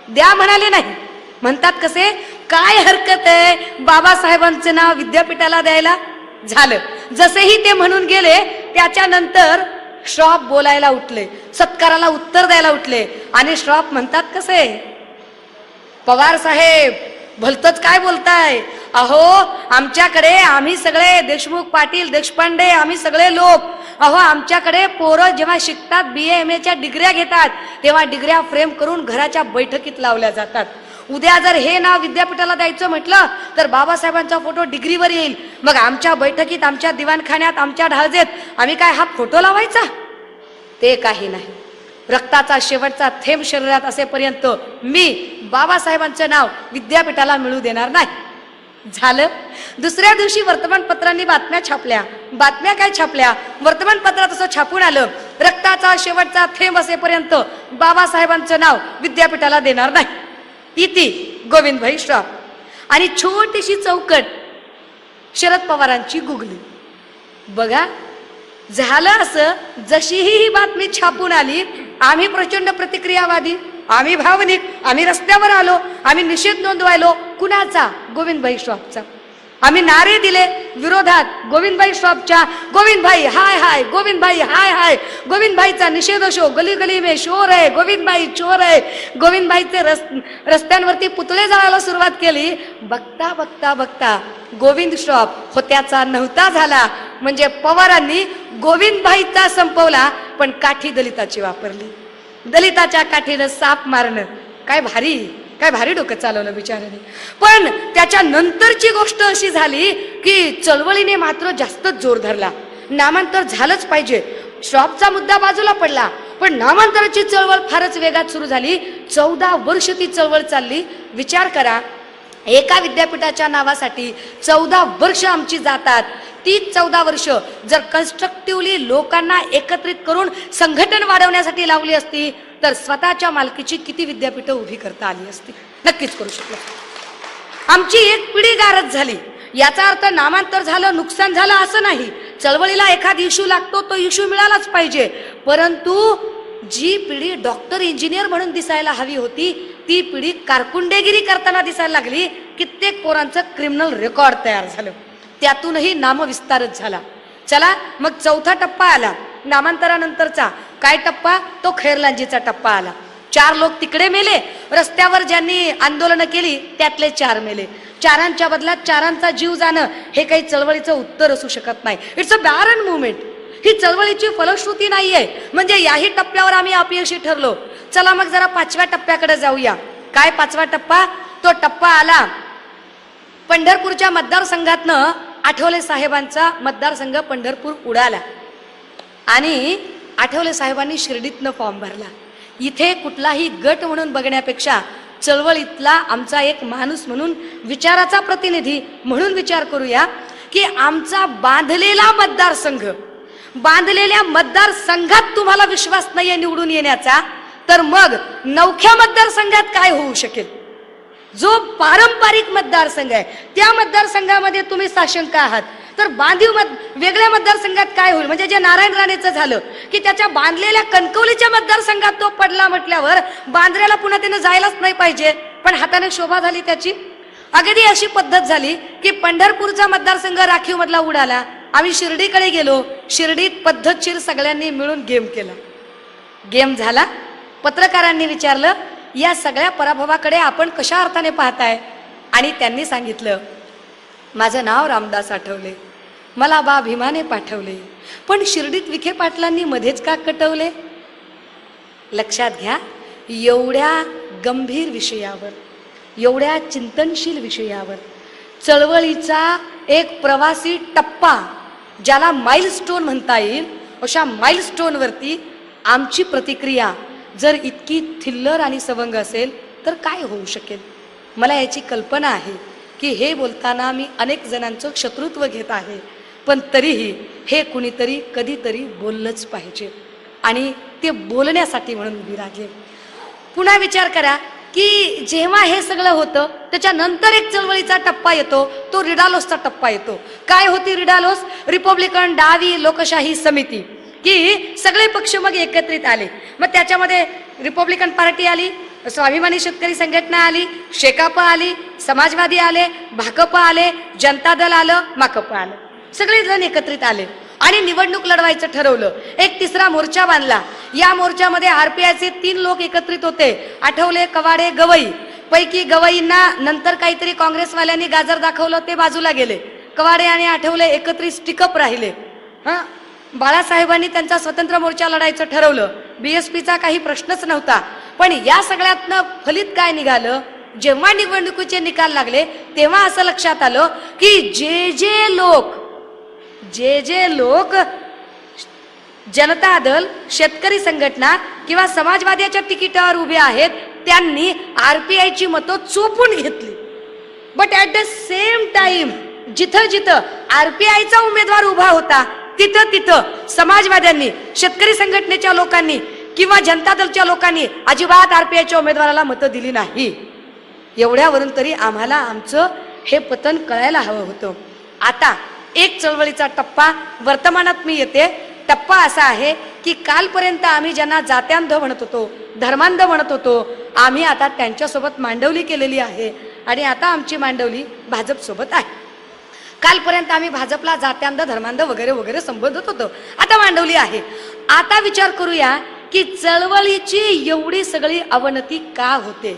Speaker 1: द्या म्हणाले नाही, म्हणतात कसे, काय हरकत आहे बाबासाहेबांचं नाव विद्यापीठाला द्यायला? झालं. जसेही ते म्हणून गेले त्याच्यानंतर श्रॉफ बोलायला उठले, सत्काराला उत्तर द्यायला उठले. आणि श्रॉफ म्हणतात कसे, पवार साहेब भलतच काय बोलताय? अहो आमच्याकडे आम्ही सगळे देशमुख, पाटील, देशपांडे, आम्ही सगळे लोक, अहो आमच्याकडे पोरं जेव्हा शिकतात, BA MA च्या डिग्र्या घेतात, तेव्हा डिग्र्या फ्रेम करून घराच्या बैठकीत लावल्या जातात. उद्या जर हे नाव विद्यापीठाला द्यायचं म्हटलं तर बाबासाहेबांचा फोटो डिग्रीवर येईल. मग आमच्या बैठकीत, आमच्या दिवाणखान्यात, आमच्या ढाळजेत आम्ही काय हा फोटो लावायचा? ते काही नाही. रक्ताचा शेवटचा थेंब शरीरात असेपर्यंत मी बाबासाहेबांचं नाव विद्यापीठाला मिळू देणार नाही. झालं. दुसऱ्या दिवशी वर्तमानपत्रांनी बातम्या छापल्या. बातम्या काय छापल्या? वर्तमानपत्रात असं छापून आलं, रक्ताचा शेवटचा थेंब असेपर्यंत बाबासाहेबांचं नाव विद्यापीठाला देणार नाही. इति गोविंदभाई श्रॉफ. आणि छोटीशी चौकट शरद पवारांची गुगली. बघा, झालं असं, जशीही ही बातमी छापून आली, आम्ही प्रचंड प्रतिक्रियावादी, आम्ही भावनिक, आम्ही रस्त्यावर आलो, आम्ही निषेध नोंदवायलो. कुणाचा? गोविंदभाई श्रॉफचा. आम्ही नारे दिले विरोधात गोविंदभाई श्रॉफच्या. गोविंदभाई हाय हाय, गोविंदभाई हाय हाय, गोविंदभाईचा निषेध असो, गली गली में शोर आहे, गोविंदभाई चोर आहे. गोविंदभाईचे रस्त्यांवरती पुतळे जाळायला सुरुवात केली. बघता बघता बघता गोविंद श्रॉफ होत्याचा नव्हता झाला. म्हणजे पवारांनी गोविंदभाईचा संपवला, पण काठी दलिताची वापरली. दलिताच्या काठीनं साप मारणं, काय भारी, काय भारी डोकं चालवलं बिचाराने. पण त्याच्या नंतरची गोष्ट अशी झाली की चळवळीने मात्र जास्तच जोर धरला. नामांतर झालंच पाहिजे. श्रॉफचा मुद्दा बाजूला पडला, पण नामांतराची चळवळ फारच वेगात सुरू झाली. 14 वर्ष ती चळवळ चालली. विचार करा, एका विद्यापीठाच्या नावासाठी 14 वर्ष आमची जातात. ती 14 वर्ष जर कन्स्ट्रक्टिव्हली लोकांना एकत्रित करून संघटन वाढवण्यासाठी लावली असती तर स्वतःच्या मालकीची किती विद्यापीठं उभी करता आली असती? नक्कीच करू शकलो. आमची एक पिढी गारच झाली. याचा अर्थ नामांतर झालं, नुकसान झालं असं नाही. चळवळीला एखादा इश्यू लागतो, तो इश्यू मिळालाच पाहिजे. परंतु जी पिढी डॉक्टर, इंजिनियर म्हणून दिसायला हवी होती, ती पिढी कारकुंडेगिरी करताना दिसायला लागली. कित्येक पोरांचं क्रिमिनल रेकॉर्ड तयार झालं. त्यातूनही नामविस्तारच झाला. चला मग चौथा टप्पा आला नामांतरानंतरचा. काय टप्पा? तो खैरलांजीचा टप्पा आला. 4 लोक तिकडे मेले. रस्त्यावर ज्यांनी आंदोलनं केली त्यातले 4 मेले. 4 बदल्यात 4 जीव जाणं हे काही चळवळीचं उत्तर असू शकत नाही. It's a barren movement. ही चळवळीची फलश्रुती नाहीये. म्हणजे याही टप्प्यावर आम्ही अपयशी ठरलो. चला मग जरा 5व्या टप्प्याकडे जाऊया. काय 5वा टप्पा? तो टप्पा आला पंढरपूरच्या मतदारसंघातनं. आठवले साहेबांचा मतदारसंघ पंढरपूर उडाला. आणि आठवले साहेबांनी शिर्डीतनं फॉर्म भरला. इथे कुठलाही गट म्हणून बघण्यापेक्षा चळवळीतला आमचा एक माणूस म्हणून, विचाराचा प्रतिनिधी म्हणून विचार करूया की आमचा बांधलेला मतदारसंघ, बांधलेल्या मतदारसंघात तुम्हाला विश्वास नाहीये निवडून येण्याचा, तर मग नवख्या मतदारसंघात काय होऊ शकेल? जो पारंपरिक मतदारसंघ आहे त्या मतदारसंघामध्ये तुम्ही साशंक आहात, तर वेगळ्या मतदारसंघात काय होईल? म्हणजे जे नारायण राणेचं झालं की त्याच्या बांधलेल्या कणकवलीच्या मतदारसंघात तो पडला म्हटल्यावर बांद्र्याला पुन्हा त्यानं जायलाच नाही पाहिजे, पण हाताने शोभा झाली त्याची. अगदी अशी पद्धत झाली की पंढरपूरचा मतदारसंघ राखीव मधला उडाला. आम्ही शिर्डीकडे गेलो, शिर्डीत पद्धतशीर सगळ्यांनी मिळून गेम केला. गेम झाला, पत्रकारांनी विचारलं या सगळ्या पराभवाकडे आपण कशा अर्थाने पाहताय? आणि त्यांनी सांगितलं माझं नाव रामदास आठवले, मला बा भीमाने पाठवले, पण शिर्डीत विखे पाटलांनी मध्येच का कटवले? लक्षात घ्या, एवढ्या गंभीर विषयावर, एवढ्या चिंतनशील विषयावर चळवळीचा एक प्रवासी टप्पा, ज्याला माइलस्टोन म्हणता येईल, अशा माइलस्टोनवरती आमची प्रतिक्रिया जर इतकी थिल्लर आणि सवंग असेल तर काय होऊ शकेल? मला याची कल्पना आहे की हे बोलताना मी अनेक जणांचं शत्रुत्व घेत आहे, पण तरीही हे कुणीतरी कधीतरी बोललंच पाहिजे आणि ते बोलण्यासाठी म्हणून उभी राहिले. पुन्हा विचार करा की जेव्हा हे सगळं होतं त्याच्यानंतर एक चळवळीचा टप्पा येतो, तो रिडालोसचा टप्पा येतो. काय होती रिडालोस? रिपब्लिकन डावी लोकशाही समिती, की सगळे पक्ष मग एकत्रित आले. मग त्याच्यामध्ये रिपब्लिकन पार्टी आली, स्वाभिमानी शेतकरी संघटना आली, शेकापा आली, समाजवादी आले, भाकपा आले, जनता दल आलं, माकपा आलं, सगळे जण एकत्रित आले आणि निवडणूक लढवायचं ठरवलं. एक तिसरा मोर्चा बांधला. या मोर्चामध्ये आरपीआयचे 3 लोक एकत्रित होते, आठवले, कवाडे, गवई. पैकी गवईंना नंतर काहीतरी काँग्रेसवाल्यांनी गाजर दाखवलं, ते बाजूला गेले. कवाडे आणि आठवले एकत्रित स्टिकअप राहिले. बाळासाहेबांनी त्यांचा स्वतंत्र मोर्चा लढायचं ठरवलं. बीएसपीचा काही प्रश्नच नव्हता. पण या सगळ्यातनं फलित काय निघालं? जेव्हा निवडणुकीचे निकाल लागले तेव्हा असं लक्षात आलं की जे जे लोक जनता दल, शेतकरी संघटना किंवा समाजवाद्याच्या तिकिटावर उभे आहेत त्यांनी आरपीआयची मतं चोपून घेतली. But at the same time जिथं जिथं आरपीआयचा उमेदवार उभा होता तिथं तिथं समाजवाद्यांनी, शेतकरी संघटनेच्या लोकांनी किंवा जनता दलच्या लोकांनी अजिबात आरपीआयच्या उमेदवाराला मतं दिली नाही. एवढ्यावरून तरी आम्हाला आमचं हे पतन कळायला हवं होतं. आता एक चळवळीचा टप्पा वर्तमानात मी येते. टप्पा असा आहे की कालपर्यंत आम्ही ज्यांना जात्यांध म्हणत होतो, धर्मांध म्हणत होतो, आम्ही आता त्यांच्यासोबत मांडवली केलेली आहे आणि आता आमची मांडवली भाजप सोबत आहे. कालपर्यंत आम्ही भाजपला जात्यांध, धर्मांध वगैरे वगैरे संबोधत होतो, आता मांडवली आहे. आता विचार करूया की चळवळीची एवढी सगळी अवनती का होते?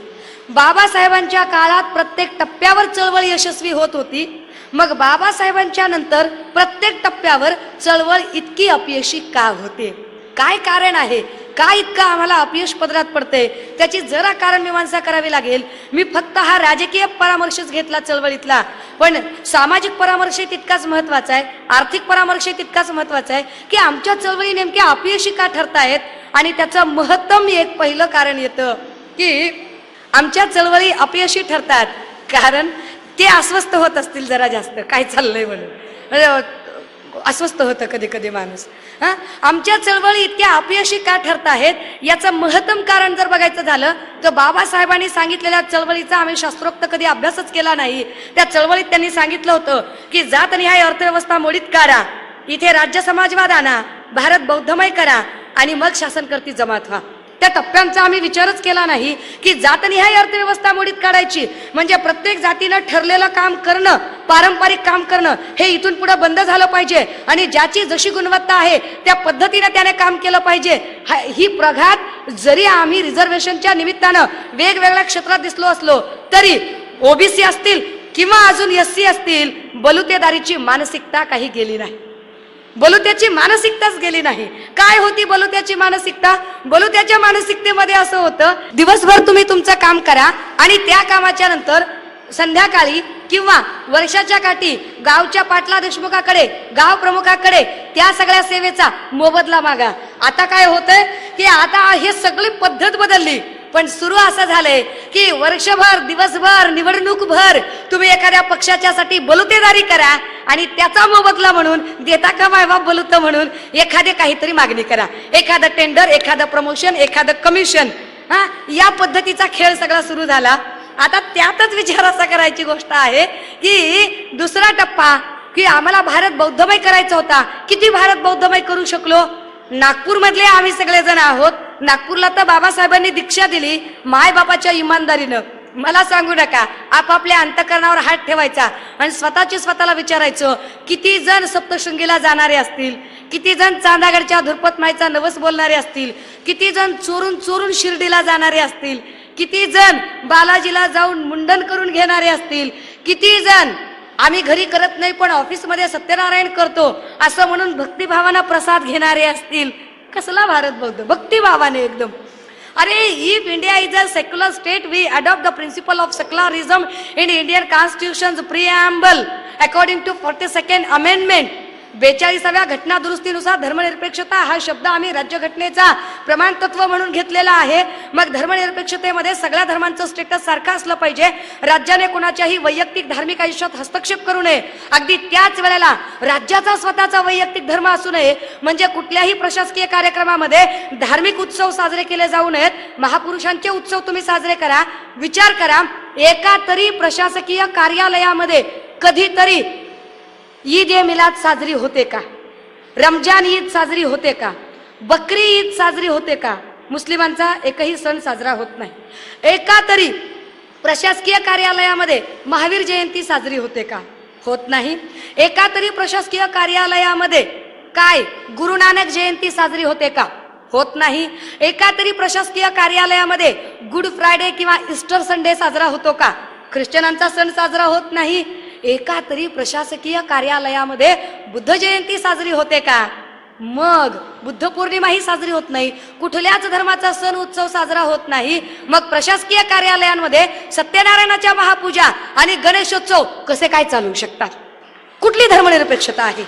Speaker 1: बाबासाहेबांच्या काळात प्रत्येक टप्प्यावर चळवळ यशस्वी होत होती, मग बाबासाहेबांच्या नंतर प्रत्येक टप्प्यावर चळवळ इतकी अपयशी का होते? काय कारण आहे? काय इतकं आम्हाला अपयश पदरात पडते? त्याची जरा कारण मीमांसा करावी लागेल. मी फक्त हा राजकीय परामर्शच घेतला चळवळीतला, पण सामाजिक परामर्श तितकाच महत्वाचा आहे, आर्थिक परामर्श तितकाच महत्वाचा आहे की आमच्या चळवळी नेमक्या अपयशी का ठरतायत. आणि त्याचं महत्तम एक पहिलं कारण येतं की आमच्या चळवळी अपयशी ठरतात कारण ते अस्वस्थ होत असतील जरा जास्त, काय चाललंय म्हणून अस्वस्थ होतं कधी कधी माणूस. आमच्या चळवळी इतक्या अपयशी का ठरत आहेत याचं महत्तम कारण जर बघायचं झालं तर बाबासाहेबांनी सांगितलेल्या चळवळीचा आम्ही शास्त्रोक्त कधी अभ्यासच केला नाही. त्या चळवळीत त्यांनी सांगितलं होतं की जातनिहाय अर्थव्यवस्था मोडीत काढा, इथे राज्य समाजवाद आणा, भारत बौद्धमय करा आणि मग शासनकर्ती जमात व्हा. त्या टप्प्यांचा आम्ही विचारच केला नाही की जातनिहाय अर्थव्यवस्था मोडीत काढायची म्हणजे प्रत्येक जातीनं ठरलेलं काम करणं, पारंपरिक काम करणं हे इथून पुढे बंद झालं पाहिजे आणि ज्याची जशी गुणवत्ता आहे त्या पद्धतीने त्याने काम केलं पाहिजे. ही प्रघात जरी आम्ही रिझर्वेशनच्या निमित्तानं वेगवेगळ्या क्षेत्रात दिसलो असलो तरी ओबीसी असतील किंवा अजून एससी असतील, बलुतेदारीची मानसिकता काही गेली नाही. बलुत्याची मानसिकताच गेली नाही. काय होती बलुत्याची मानसिकता? बलुत्याच्या मानसिकतेमध्ये असं होतं, दिवसभर तुम्ही तुमचं काम करा आणि त्या कामाच्या नंतर संध्याकाळी किंवा वर्षाच्या काठी गावच्या पाटला देशमुखाकडे, गाव प्रमुखाकडे त्या सगळ्या सेवेचा मोबदला मागा. आता काय होतंय की आता हे सगळी पद्धत बदलली, पण सुरू असं झालंय की वर्षभर दिवसभर निवडणूकभर तुम्ही एखाद्या पक्षाच्यासाठी बलुतेदारी करा आणि त्याचा मोबदला म्हणून देता का मायबाप बलुत म्हणून एखादे काहीतरी मागणी करा, एखादं टेंडर, एखादं प्रमोशन, एखादं कमिशन, हा या पद्धतीचा खेळ सगळा सुरू झाला. आता त्यातच विचार असा करायची गोष्ट आहे की दुसरा टप्पा की आम्हाला भारत बौद्धमय करायचा होता. किती भारत बौद्धमय करू शकलो? नागपूर मधले आम्ही सगळेजण आहोत. नागपूरला तर बाबासाहेबांनी दीक्षा दिली माय बापाच्या इमानदारीनं. मला सांगू नका, आपापल्या अंतकरणावर हात ठेवायचा आणि स्वतःला विचारायचं, किती जण सप्तशृंगीला जाणारे असतील, किती जण चांदागडच्या धुरपत माईचा नवस बोलणारे असतील, किती जण चोरून चोरून शिर्डीला जाणारे असतील, किती जण बालाजीला जाऊन मुंडन करून घेणारे असतील, किती जण आम्ही घरी करत नाही पण ऑफिसमध्ये सत्यनारायण करतो असं म्हणून भक्तिभावानं प्रसाद घेणारे असतील. कसला भारत बौद्ध भक्तिभावाने एकदम. अरे if India is a secular state we adopt the principle of secularism in Indian constitution preamble according to 42nd amendment. 42व्या घटना दुरुस्तीनुसार धर्मनिरपेक्षता हा शब्द आम्ही राज्यघटनेचा प्रमाण तत्व म्हणून घेतलेला आहे. मग धर्मनिरपेक्षतेमध्ये सगळ्या धर्मांचं स्टेटस सारखं असलं पाहिजे. राज्याने कोणाच्याही वैयक्तिक धार्मिक आयुष्यात हस्तक्षेप करू नये. अगदी त्याच वेळेला राज्याचा स्वतःचा वैयक्तिक धर्म असू नये. म्हणजे कुठल्याही प्रशासकीय कार्यक्रमामध्ये धार्मिक उत्सव साजरे केले जाऊ नयेत. महापुरुषांचे उत्सव तुम्ही साजरे करा. विचार करा, एका तरी प्रशासकीय कार्यालयामध्ये कधीतरी ईद ए मिलाद साजरी होते का? रमजान ईद साजरी होते का? बकरी ईद साजरी होते का? मुस्लिमांचा एकही सण साजरा होत नाही. एका तरी प्रशासकीय कार्यालयामध्ये महावीर जयंती साजरी होते का? होत नाही. एका तरी प्रशासकीय कार्यालयामध्ये काय गुरु नानक जयंती साजरी होते का? होत नाही. एका तरी प्रशासकीय कार्यालयामध्ये गुड फ्रायडे किंवा ईस्टर संडे साजरा होतो का? ख्रिश्चनांचा सण साजरा होत नाही. एका तरी प्रशासकीय कार्यालयामध्ये बुद्ध जयंती साजरी होते का? मग बुद्ध पौर्णिमाही साजरी होत नाही. कुठल्याच धर्माचा सण उत्सव साजरा होत नाही. मग प्रशासकीय कार्यालयांमध्ये सत्यनारायणाच्या महापूजा आणि गणेशोत्सव कसे काय चालू शकतात? कुठली धर्मनिरपेक्षता आहे?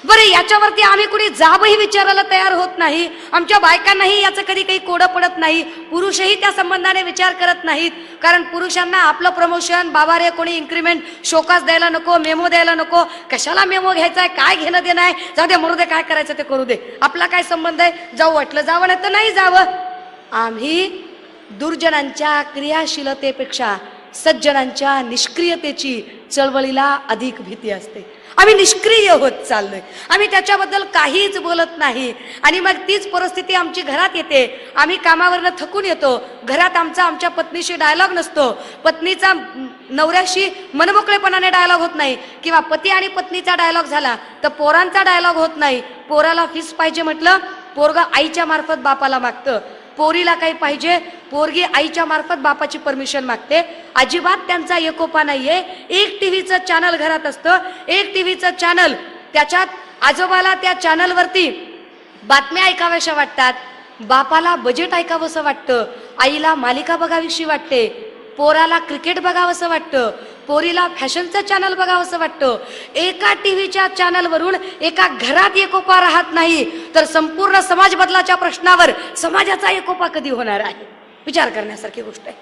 Speaker 1: बरे याच्यावरती आम्ही कुणी जाबही विचारायला तयार होत नाही. आमच्या बायकांनाही याचं कधी काही कोडं पडत नाही. पुरुषही त्या संबंधाने विचार करत नाहीत. कारण पुरुषांना आपलं प्रमोशन, बाबा रे कोणी इन्क्रीमेंट, शोकास द्यायला नको, मेमो द्यायला नको. कशाला मेमो घ्यायचा आहे? काय घेणं देणं आहे? जाऊ दे, मरू दे, काय करायचं ते करू दे. आपला काय संबंध आहे? जाऊ वाटलं जावं, नाही तर नाही जावं. आम्ही दुर्जनांच्या क्रियाशीलतेपेक्षा सज्जनांच्या निष्क्रियतेची चळवळीला अधिक भीती असते. आम्ही निष्क्रिय होत चाललोय. आम्ही त्याच्याबद्दल काहीच बोलत नाही. आणि मग तीच परिस्थिती आमची घरात येते. आम्ही कामावरनं थकून येतो. घरात आमच्या पत्नीशी डायलॉग नसतो. पत्नीचा नवऱ्याशी मनमोकळेपणाने डायलॉग होत नाही. किंवा पती आणि पत्नीचा डायलॉग झाला तर पोरांचा डायलॉग होत नाही. पोराला फीस पाहिजे म्हटलं, पोरगा आईच्या मार्फत बापाला मागतं. पोरीला काही पाहिजे, पोरगी आईच्या मार्फत बापाची परमिशन मागते. अजिबात त्यांचा एकोपा नाहीये. एक टीव्हीचं चॅनल घरात असतं. एक टीव्हीचं चॅनल, त्याच्यात आजोबाला त्या चॅनलवरती बातम्या ऐकाव्याशा वाटतात, बापाला बजेट ऐकावंसं वाटतं, आईला मालिका बघावीशी वाटते, पोराला क्रिकेट बघावंसं वाटतं, पोरीला फॅशनचं चॅनल बघावंसं वाटतं. एका टीव्हीच्या चॅनलवरून एका घरात एकोपा राहत नाही तर संपूर्ण समाज बदलाच्या प्रश्नावर समाजाचा एकोपा कधी होणार आहे? विचार करण्यासारखी गोष्ट आहे.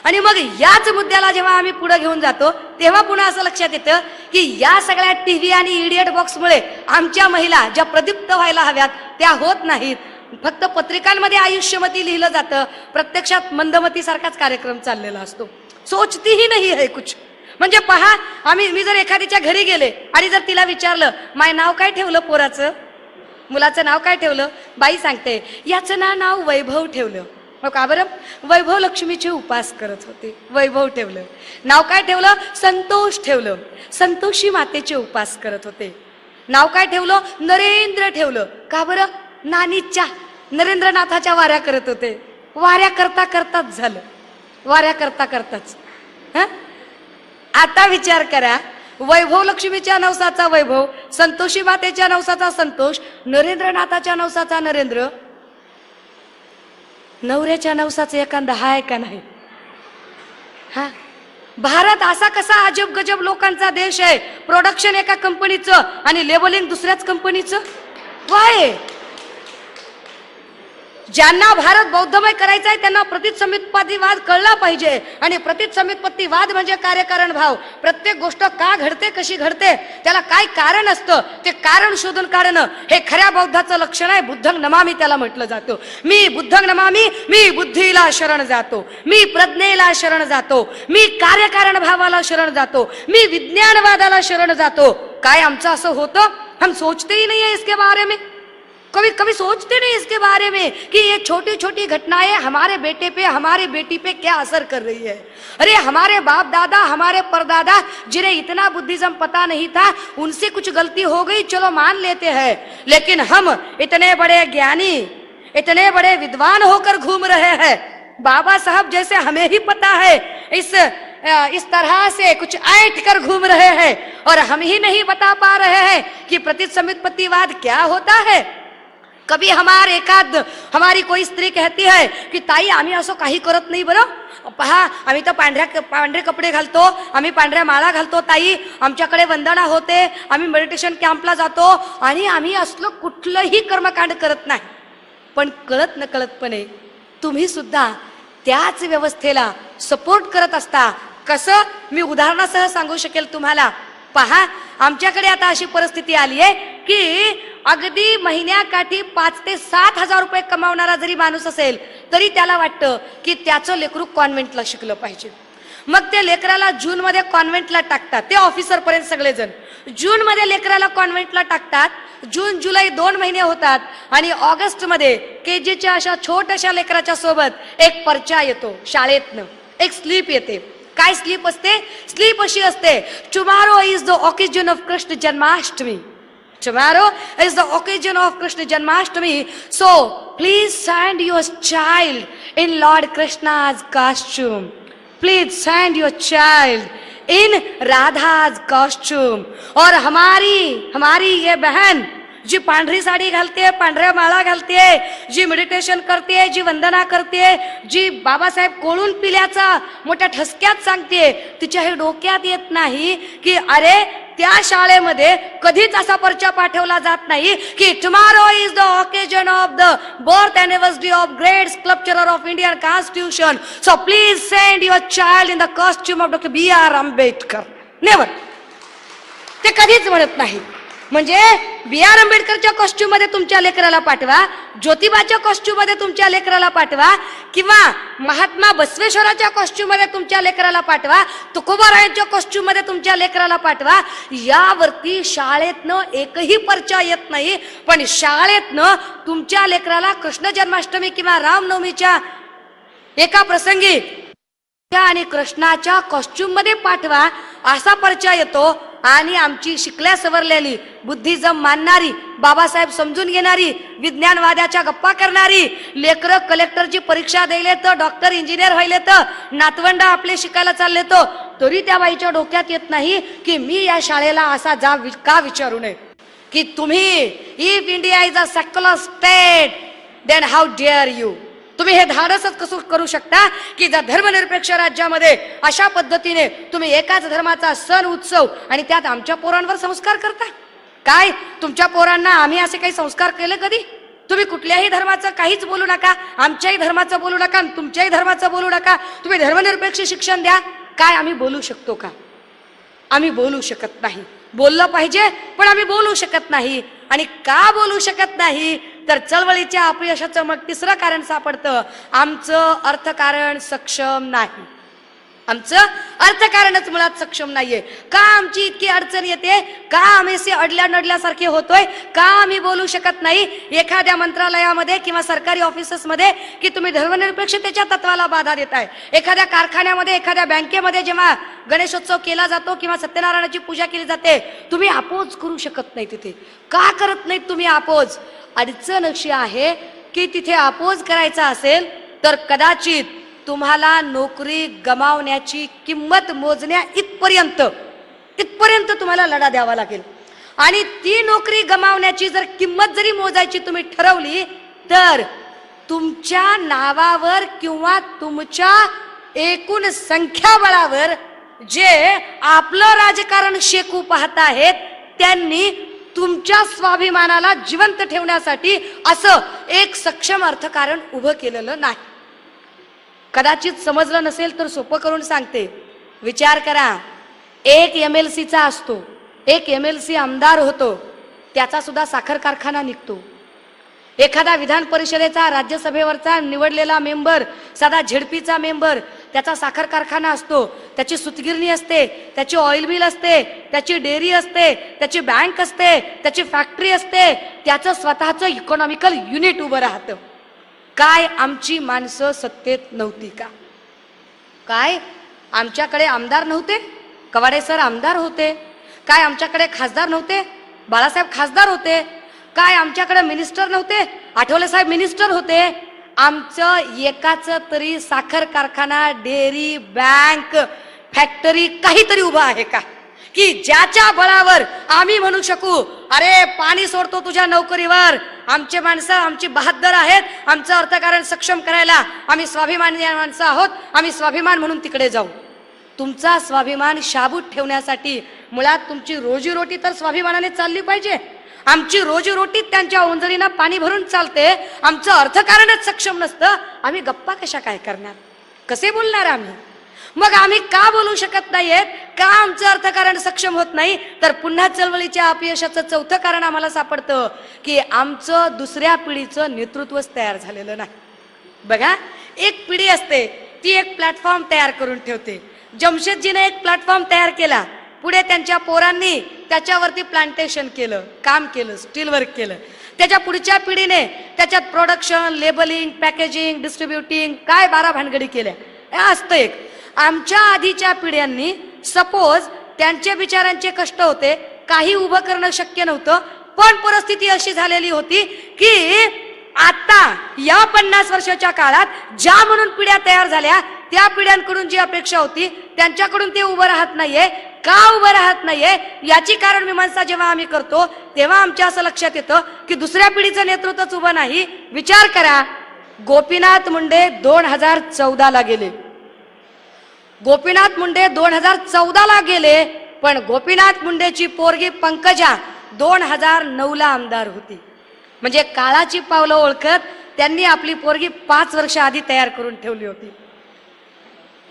Speaker 1: आणि मग याच मुद्द्याला जेव्हा आम्ही पुढे घेऊन जातो तेव्हा पुन्हा असं लक्षात येतं की या सगळ्या टीव्ही आणि इडियट बॉक्समुळे आमच्या महिला ज्या प्रदीप्त व्हायला हव्यात त्या होत नाहीत. फक्त पत्रिकांमध्ये आयुष्यमती लिहिलं जातं, प्रत्यक्षात मंदमती सारखाच कार्यक्रम चाललेला असतो. सोचतीही नाही है कुछ. म्हणजे पहा, मी जर एखाद्याच्या घरी गेले आणि जर तिला विचारलं माय नाव काय ठेवलं, पोराचं मुलाचं नाव काय ठेवलं, बाई सांगते याचं नाव वैभव ठेवलं. मग का बरं? वैभव लक्ष्मीचे उपास करत होते, वैभव ठेवलं. नाव काय ठेवलं? संतोष ठेवलं. संतोषी मातेचे उपास करत होते. नाव काय ठेवलं? नरेंद्र ठेवलं. का बरं? नानीच्या नरेंद्रनाथाच्या वाऱ्या करत होते. वाऱ्या करता करताच झालं, वाऱ्या करता करताच. आता विचार करा, वैभव लक्ष्मीच्या नवसाचा वैभव, संतोषी मातेच्या नवसाचा संतोष, नरेंद्रनाथाच्या नवसाचा नरेंद्र, नवऱ्याच्या नवसाचा एखादा हाय का नाही? हा, भारत असा कसा अजब गजब लोकांचा देश आहे? प्रोडक्शन एका कंपनीचं आणि लेबलिंग दुसऱ्याच कंपनीचं. वाय ज्यांना भारत बौद्धमय करायचा आहे त्यांना प्रतिसंवित्पत्तीवाद कळला पाहिजे. आणि प्रतिसंवित्पत्तीवाद म्हणजे कार्यकारण भाव. प्रत्येक गोष्ट का घडते, कशी घडते, त्याला काय कारण असतं, ते कारण शोधून काढणं हे खऱ्या बौद्धाचं लक्षण आहे. बुद्धं नमामि त्याला म्हटलं जातं. मी बुद्धं नमामि, मी बुद्धीला शरण जातो, मी प्रज्ञेला शरण जातो, मी कार्यकारण भावाला शरण जातो, मी विज्ञानवादाला शरण जातो. काय आमचं असं होतं? हम सोचते ही नहीं है इसके बारे में, कभी कभी सोचते नहीं इसके बारे में कि ये छोटी छोटी घटनाएं हमारे बेटे पे, हमारे बेटी पे क्या असर कर रही है. अरे हमारे बाप दादा, हमारे परदादा जिन्हें इतना बुद्धिज्म पता नहीं था, उनसे कुछ गलती हो गई, चलो मान लेते हैं. लेकिन हम इतने बड़े ज्ञानी, इतने बड़े विद्वान होकर घूम रहे हैं. बाबा साहब जैसे हमें ही पता है इस तरह से कुछ ऐंठ कर घूम रहे हैं और हम ही नहीं बता पा रहे हैं कि प्रतिसंवित्पत्तिवाद क्या होता है. कभी हमारी कोई स्त्री कहती है की ताई आम्ही असं काही करत नाही बरं, पहा आम्ही तर पांढरे कपडे घालतो, आम्ही पांढऱ्या माळा घालतो ताई, आमच्याकडे वंदना होते, आम्ही मेडिटेशन कॅम्पला जातो आणि आम्ही असलं कुठलंही कर्मकांड करत नाही. पण कळत नकळतपणे तुम्ही सुद्धा त्याच व्यवस्थेला सपोर्ट करत असता. कसं, मी उदाहरणासह सांगू शकेल तुम्हाला. पहा, आमच्याकडे आता अशी परिस्थिती आली आहे की अगदी महिन्याकाठी 5 ते 7 हजार रुपये कमावणारा जरी माणूस असेल तरी त्याला वाटतं की त्याचं लेकरू कॉन्व्हेंटला शिकलं पाहिजे. मग ते लेकराला जून मध्ये कॉन्व्हेंटला टाकतात, ते ऑफिसर पर्यंत सगळेजण जून मध्ये लेकराला कॉन्व्हेंटला टाकतात. जून जुलै 2 महिने होतात आणि ऑगस्ट मध्ये केजीच्या अशा छोट्याशा लेकराच्या सोबत एक पर्चा येतो शाळेतनं, एक स्लीप येते. काय स्लीप असते? स्लीप अशी असते, tomorrow is the occasion of Krishna Janmashtami. Tomorrow is the occasion of Krishna Janmashtami. So please send your child in Lord Krishna's costume. Please send your child in Radha's costume. और हमारी ये बहन जी पांढरी साडी घालते, पांढऱ्या माळा घालते, जी मेडिटेशन करते, जी वंदना करते, जी बाबासाहेब कोळून पिल्याचा मोठ्या ठसक्यात सांगते, तिच्या हे डोक्यात येत नाही की अरे त्या शाळेमध्ये कधीच असा पर्चा पाठवला जात नाही की tomorrow is the occasion of the birth anniversary of great sculptor of Indian constitution. So please send your child in the costume of doctor B.R. Ambedkar. Never. ते कधीच म्हणत नाही. म्हणजे B.R. आंबेडकरच्या कॉस्ट्यूम मध्ये तुमच्या लेकराला पाठवा, ज्योतिबाच्या कॉस्ट्यूम मध्ये तुमच्या लेकराला पाठवा, किंवा महात्मा बसवेश्वराच्या कॉस्ट्यूम मध्ये तुमच्या लेकराला पाठवा, तुकोबारायांच्या कॉस्ट्यूम मध्ये तुमच्या लेकराला पाठवा. यावरती शाळेतनं एकही पर्चा येत नाही. पण शाळेतनं तुमच्या लेकराला कृष्ण जन्माष्टमी किंवा रामनवमीच्या एका प्रसंगी आणि कृष्णाच्या कॉस्ट्यूम मध्ये पाठवा असा पर्चा येतो. आणि आमची शिकल्या सवरलेली, बुद्धिझम मानणारी, बाबासाहेब समजून घेणारी, विज्ञानवादाच्या गप्पा करणारी लेकरं कलेक्टरची परीक्षा द्यायले तर, डॉक्टर इंजिनियर व्हायले तर, नातवंड आपले शिकायला चालले तर, तरी त्या बाईच्या डोक्यात येत नाही की मी या शाळेला असा का विचारू नये की तुम्ही, if India is a secular state then how dare you. तुम्ही हे धाडसच कसं करू शकता की जर धर्मनिरपेक्ष राज्यामध्ये अशा पद्धतीने तुम्ही एकाच धर्माचा सण उत्सव आणि त्यात आमच्या पोरांवर संस्कार करता. काय तुमच्या पोरांना आम्ही असे काही संस्कार केले कधी? तुम्ही कुठल्याही धर्माचं काहीच बोलू नका, आमच्याही धर्माचं बोलू नका, तुमच्याही धर्माचं बोलू नका, तुम्ही धर्मनिरपेक्ष शिक्षण द्या. काय आम्ही बोलू शकतो का? आम्ही बोलू शकत नाही. बोललं पाहिजे पण आम्ही बोलू शकत नाही. आणि का बोलू शकत नाही तर चळवळीच्या अपयशाचं मग तिसरं कारण सापडतं, आमचं अर्थकारण सक्षम नाही. आमचं अर्थकारणच मुळात सक्षम नाहीये. का आमची इतकी अडचण येते? का आम्ही अडल्या नडल्यासारखे होतोय? का आम्ही बोलू शकत नाही एखाद्या मंत्रालयामध्ये किंवा सरकारी ऑफिसेसमध्ये की तुम्ही धर्मनिरपेक्षतेच्या तत्वाला बाधा देताय? एखाद्या कारखान्यामध्ये, एखाद्या बँकेमध्ये जेव्हा गणेशोत्सव केला जातो किंवा सत्यनारायणाची पूजा केली जाते, तुम्ही अपोज करू शकत नाही. तिथे का करत नाहीत तुम्ही अपोज? अडचण अशी आहे की तिथे अपोज करायचा असेल तर कदाचित तुम्हाला नोकरी गमावण्याची किंमत मोजण्या इथपर्यंत तुम्हाला लढा द्यावा लागेल. आणि ती नोकरी गमावण्याची जर किंमत जरी मोजायची तुम्ही ठरवली तर तुमच्या नावावर किंवा तुमच्या एकूण संख्याबळावर जे आपलं राजकारण शेकू पाहत आहेत त्यांनी तुमच्या स्वाभिमानाला जिवंत ठेवण्यासाठी असं एक सक्षम अर्थकारण उभं केलेलं नाही. कदाचित समजलं नसेल तर सोपं करून सांगते. विचार करा, एक MLC चा असतो, एक MLC आमदार होतो, त्याचा सुद्धा साखर कारखाना निघतो. एखादा विधान परिषदेचा राज्यसभेवरचा निवडलेला मेंबर, साधा झेडपीचा मेंबर, त्याचा साखर कारखाना असतो, त्याची सुतगिरणी असते, त्याची ऑइल मिल असते, त्याची डेअरी असते, त्याची बँक असते, त्याची फॅक्टरी असते, त्याचं स्वतःचं इकॉनॉमिकल युनिट उभं राहतं. काय आमची माणसं सत्तेत नव्हती का? काय आमच्याकडे आमदार नव्हते? कवाडे सर आमदार होते. काय आमच्याकडे खासदार नव्हते? बाळासाहेब खासदार होते. काय आमच्याकडे मिनिस्टर नव्हते? आठवले साहेब मिनिस्टर होते. आमचं एकाच तरी साखर कारखाना, डेअरी, बँक, फॅक्टरी काहीतरी उभा आहे का की ज्याच्या बळावर आम्ही म्हणू शकू, अरे पाणी सोडतो तुझ्या नोकरीवर, आमचे माणसं आमची बहादर आहेत, आमचं अर्थकारण सक्षम करायला आम्ही स्वाभिमानी माणसं आहोत, आम्ही स्वाभिमान म्हणून तिकडे जाऊ. तुमचा स्वाभिमान शाबूत ठेवण्यासाठी मुळात तुमची रोजीरोटी तर स्वाभिमानाने चालली पाहिजे. आमची रोजीरोटी त्यांच्या ओंजळीनं पाणी भरून चालते, आमचं अर्थकारणच सक्षम नसतं, आम्ही गप्पा कशा काय करणार? कसे बोलणार आम्ही? मग आम्ही का बोलू शकत नाहीयेत? का आमचं अर्थकारण सक्षम होत नाही? तर पुन्हा चळवळीच्या अपयशाचं चौथं कारण आम्हाला सापडतं की आमचं दुसऱ्या पिढीचं नेतृत्वच तयार झालेलं नाही. बघा, एक पिढी असते, ती एक प्लॅटफॉर्म तयार करून ठेवते. जमशेदजीने एक प्लॅटफॉर्म तयार केला, पुढे त्यांच्या पोरांनी त्याच्यावरती प्लांटेशन केलं, काम केलं, स्टील वर्क केलं. त्याच्या पुढच्या पिढीने त्याच्यात प्रोडक्शन, लेबलिंग, पॅकेजिंग, डिस्ट्रीब्युटिंग, काय 12 भानगडी केल्या. हे असतं एक. आमच्या आधीच्या पिढ्यांनी सपोज त्यांच्या विचारांचे कष्ट होते, काही उभं करणं शक्य नव्हतं, पण परिस्थिती अशी झालेली होती की आता या 50 वर्षाच्या काळात ज्या म्हणून पिढ्या तयार झाल्या, त्या पिढ्यांकडून जी अपेक्षा होती त्यांच्याकडून ते उभं राहत नाहीये. का उभं राहत नाहीये याची कारण मीमांसा जेव्हा आम्ही करतो तेव्हा आमच्या असं लक्षात येतं की दुसऱ्या पिढीचं नेतृत्वच उभं नाही. विचार करा, गोपीनाथ मुंडे 2014 ला गेले. गोपीनाथ मुंडे 2014 ला गेले, पण गोपीनाथ मुंडेची पोरगी पंकजा 2009 ला आमदार होती. म्हणजे काळाची पावलं ओळखत त्यांनी आपली पोरगी 5 वर्ष आधी तयार करून ठेवली होती.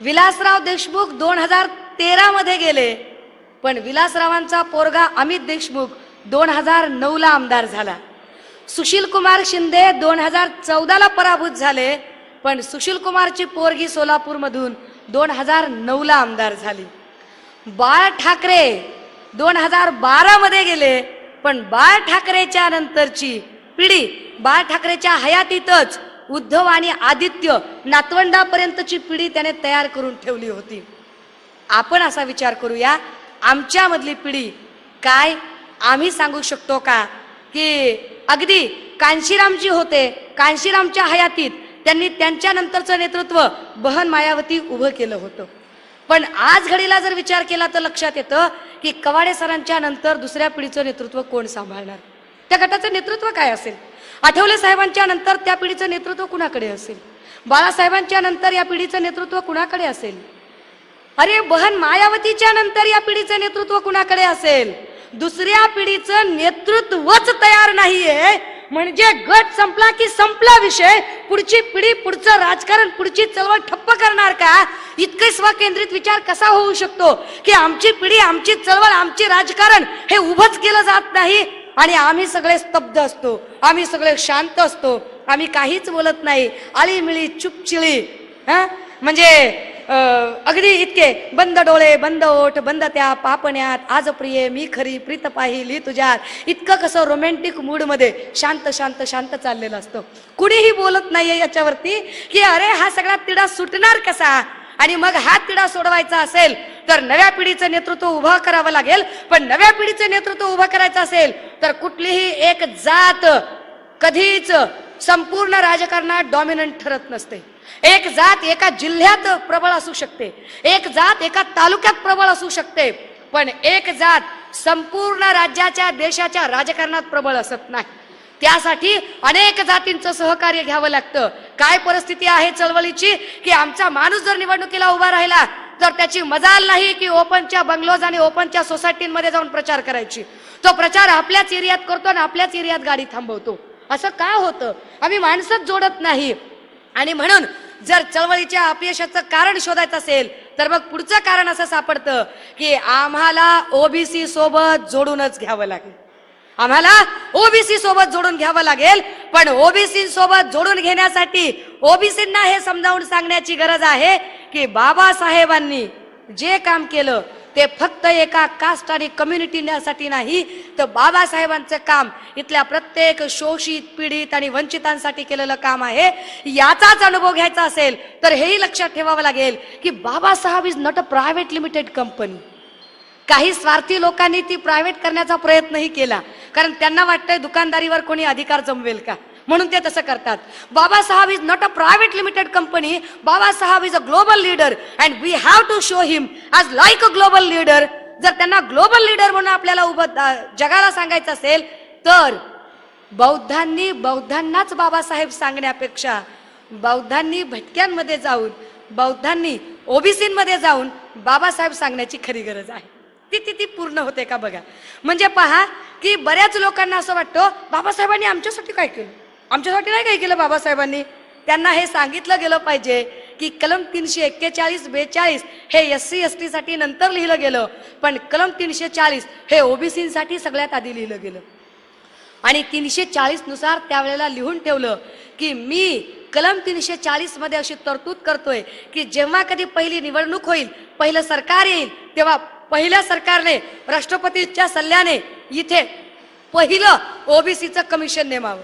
Speaker 1: विलासराव देशमुख 2013 मध्ये गेले, पण विलासरावांचा पोरगा अमित देशमुख 2009 ला आमदार झाला. सुशील कुमार शिंदे 2014 ला पराभूत झाले, पण सुशील कुमारची पोरगी सोलापूर मधून 2009 ला आमदार झाली. बाळ ठाकरे 2012 मध्ये गेले, पण बाळ ठाकरेच्या नंतरची पिढी, बाळ ठाकरेच्या हयातीतच उद्धव आणि आदित्य नातवंडापर्यंतची पिढी त्याने तयार करून ठेवली होती. आपण असा विचार करूया, आमच्या मधली पिढी काय आम्ही सांगू शकतो का की अगदी कांशीरामजी होते, कांशीरामच्या हयातीत त्यांनी त्यांच्या नंतरचं नेतृत्व बहन मायावती उभं केलं होतं. पण आज घडीला जर विचार केला तर लक्षात येतं की कवाडे सरांच्या नंतर दुसऱ्या पिढीचं नेतृत्व कोण सांभाळणार? त्या गटाचं नेतृत्व काय असेल? आठवले साहेबांच्या नंतर त्या पिढीचं नेतृत्व कुणाकडे असेल? बाळासाहेबांच्या नंतर या पिढीचं नेतृत्व कुणाकडे असेल? अरे बहन मायावतीच्या नंतर या पिढीचं नेतृत्व कुणाकडे असेल? दुसऱ्या पिढीचं नेतृत्वच तयार नाहीये, म्हणजे गट संपला की संपला विषय. पुढची पिढी, पुढचं राजकारण, पुढची चळवळ ठप्प करणार का? इतके स्वकेंद्रित विचार कसा होऊ शकतो की आमची पिढी, आमची चळवळ, आमची राजकारण हे उभंच केलं जात नाही आणि आम्ही सगळे स्तब्ध असतो, आम्ही सगळे शांत असतो, आम्ही काहीच बोलत नाही, आळीमिळी चुपचिळी. म्हणजे अगदी इतके बंद डोळे, बंद ओठ, बंद त्या पापण्यात, आज प्रिये मी खरी प्रीत पाहिली तुझ्यात, इतकं कसं रोमॅन्टिक मूड मध्ये शांत शांत शांत चाललेलं असतं. कुणीही बोलत नाहीये याच्यावरती की अरे हा सगळा तिढा सुटणार कसा? आणि मग हा तिढा सोडवायचा असेल तर नव्या पिढीचं नेतृत्व उभं करावं लागेल. पण नव्या पिढीचं नेतृत्व उभं करायचं असेल तर कुठलीही एक जात कधीच संपूर्ण राजकारणात डॉमिनंट ठरत नसते. एक जात एका जिल्ह्यात प्रबळ असू शकते, एक जात एका तालुक्यात प्रबळ असू शकते, पण एक जात संपूर्ण राज्याच्या, देशाच्या राजकारणात प्रबळ असत नाही. त्यासाठी अनेक जातींचं सहकार्य घ्यावं लागतं. काय परिस्थिती आहे चळवळीची की आमचा माणूस जर निवडणुकीला उभा राहिला तर त्याची मजाल नाही की ओपनच्या बंगलोज आणि ओपनच्या सोसायटीमध्ये जाऊन प्रचार करायची. तो प्रचार आपल्याच एरियात करतो आणि आपल्याच एरियात गाडी थांबवतो. असं का होतं? आम्ही माणसंच जोडत नाही. आणि म्हणून जर चळवळीच्या अपयशाचं कारण शोधायचं असेल तर मग पुढचं कारण असं सापडतं की आम्हाला ओबीसी सोबत जोडूनच घ्यावं लागेल. आम्हाला ओबीसी सोबत जोडून घ्यावं लागेल. पण ओबीसी सोबत जोडून घेण्यासाठी ओबीसींना हे समजावून सांगण्याची गरज आहे की बाबासाहेबांनी जे काम केलं ते फक्त एका कास्ट आणि कम्युनिटीसाठी नाही, तर बाबासाहेबांचं काम इथल्या प्रत्येक शोषित, पीडित आणि वंचितांसाठी केलेलं काम आहे. याचाच अनुभव घ्यायचा असेल तर हेही लक्षात ठेवावं लागेल की Babasaheb is not a private limited company. काही स्वार्थी लोकांनी ती प्रायव्हेट करण्याचा प्रयत्नही केला, कारण त्यांना वाटतंय दुकानदारीवर कोणी अधिकार जमवेल का, म्हणून ते तसं करतात. Babasaheb is not a private limited company. Babasaheb is a global leader and we have to show him as like a global leader. जर त्यांना ग्लोबल लीडर म्हणून आपल्याला जगाला सांगायचं असेल तर बौद्धांनाच बाबासाहेब सांगण्यापेक्षा बौद्धांनी भटक्यांमध्ये जाऊन, बौद्धांनी ओबीसीमध्ये जाऊन बाबासाहेब सांगण्याची खरी गरज आहे. ती पूर्ण होते का बघा. म्हणजे पहा की बऱ्याच लोकांना असं वाटतं बाबासाहेबांनी आमच्यासाठी काय केलं. आमच्यासाठी नाही काय केलं बाबासाहेबांनी. त्यांना हे सांगितलं गेलं पाहिजे की कलम 341-42 हे SC ST साठी नंतर लिहिलं गेलं, पण कलम 340 हे ओबीसीसाठी सगळ्यात आधी लिहिलं गेलं. आणि 340 नुसार त्यावेळेला लिहून ठेवलं की मी कलम 340 मध्ये अशी तरतूद करतोय की जेव्हा कधी पहिली निवडणूक होईल, पहिलं सरकार येईल, तेव्हा पहिल्या सरकारने राष्ट्रपतीच्या सल्ल्याने इथे पहिलं ओबीसीचं कमिशन नेमावं.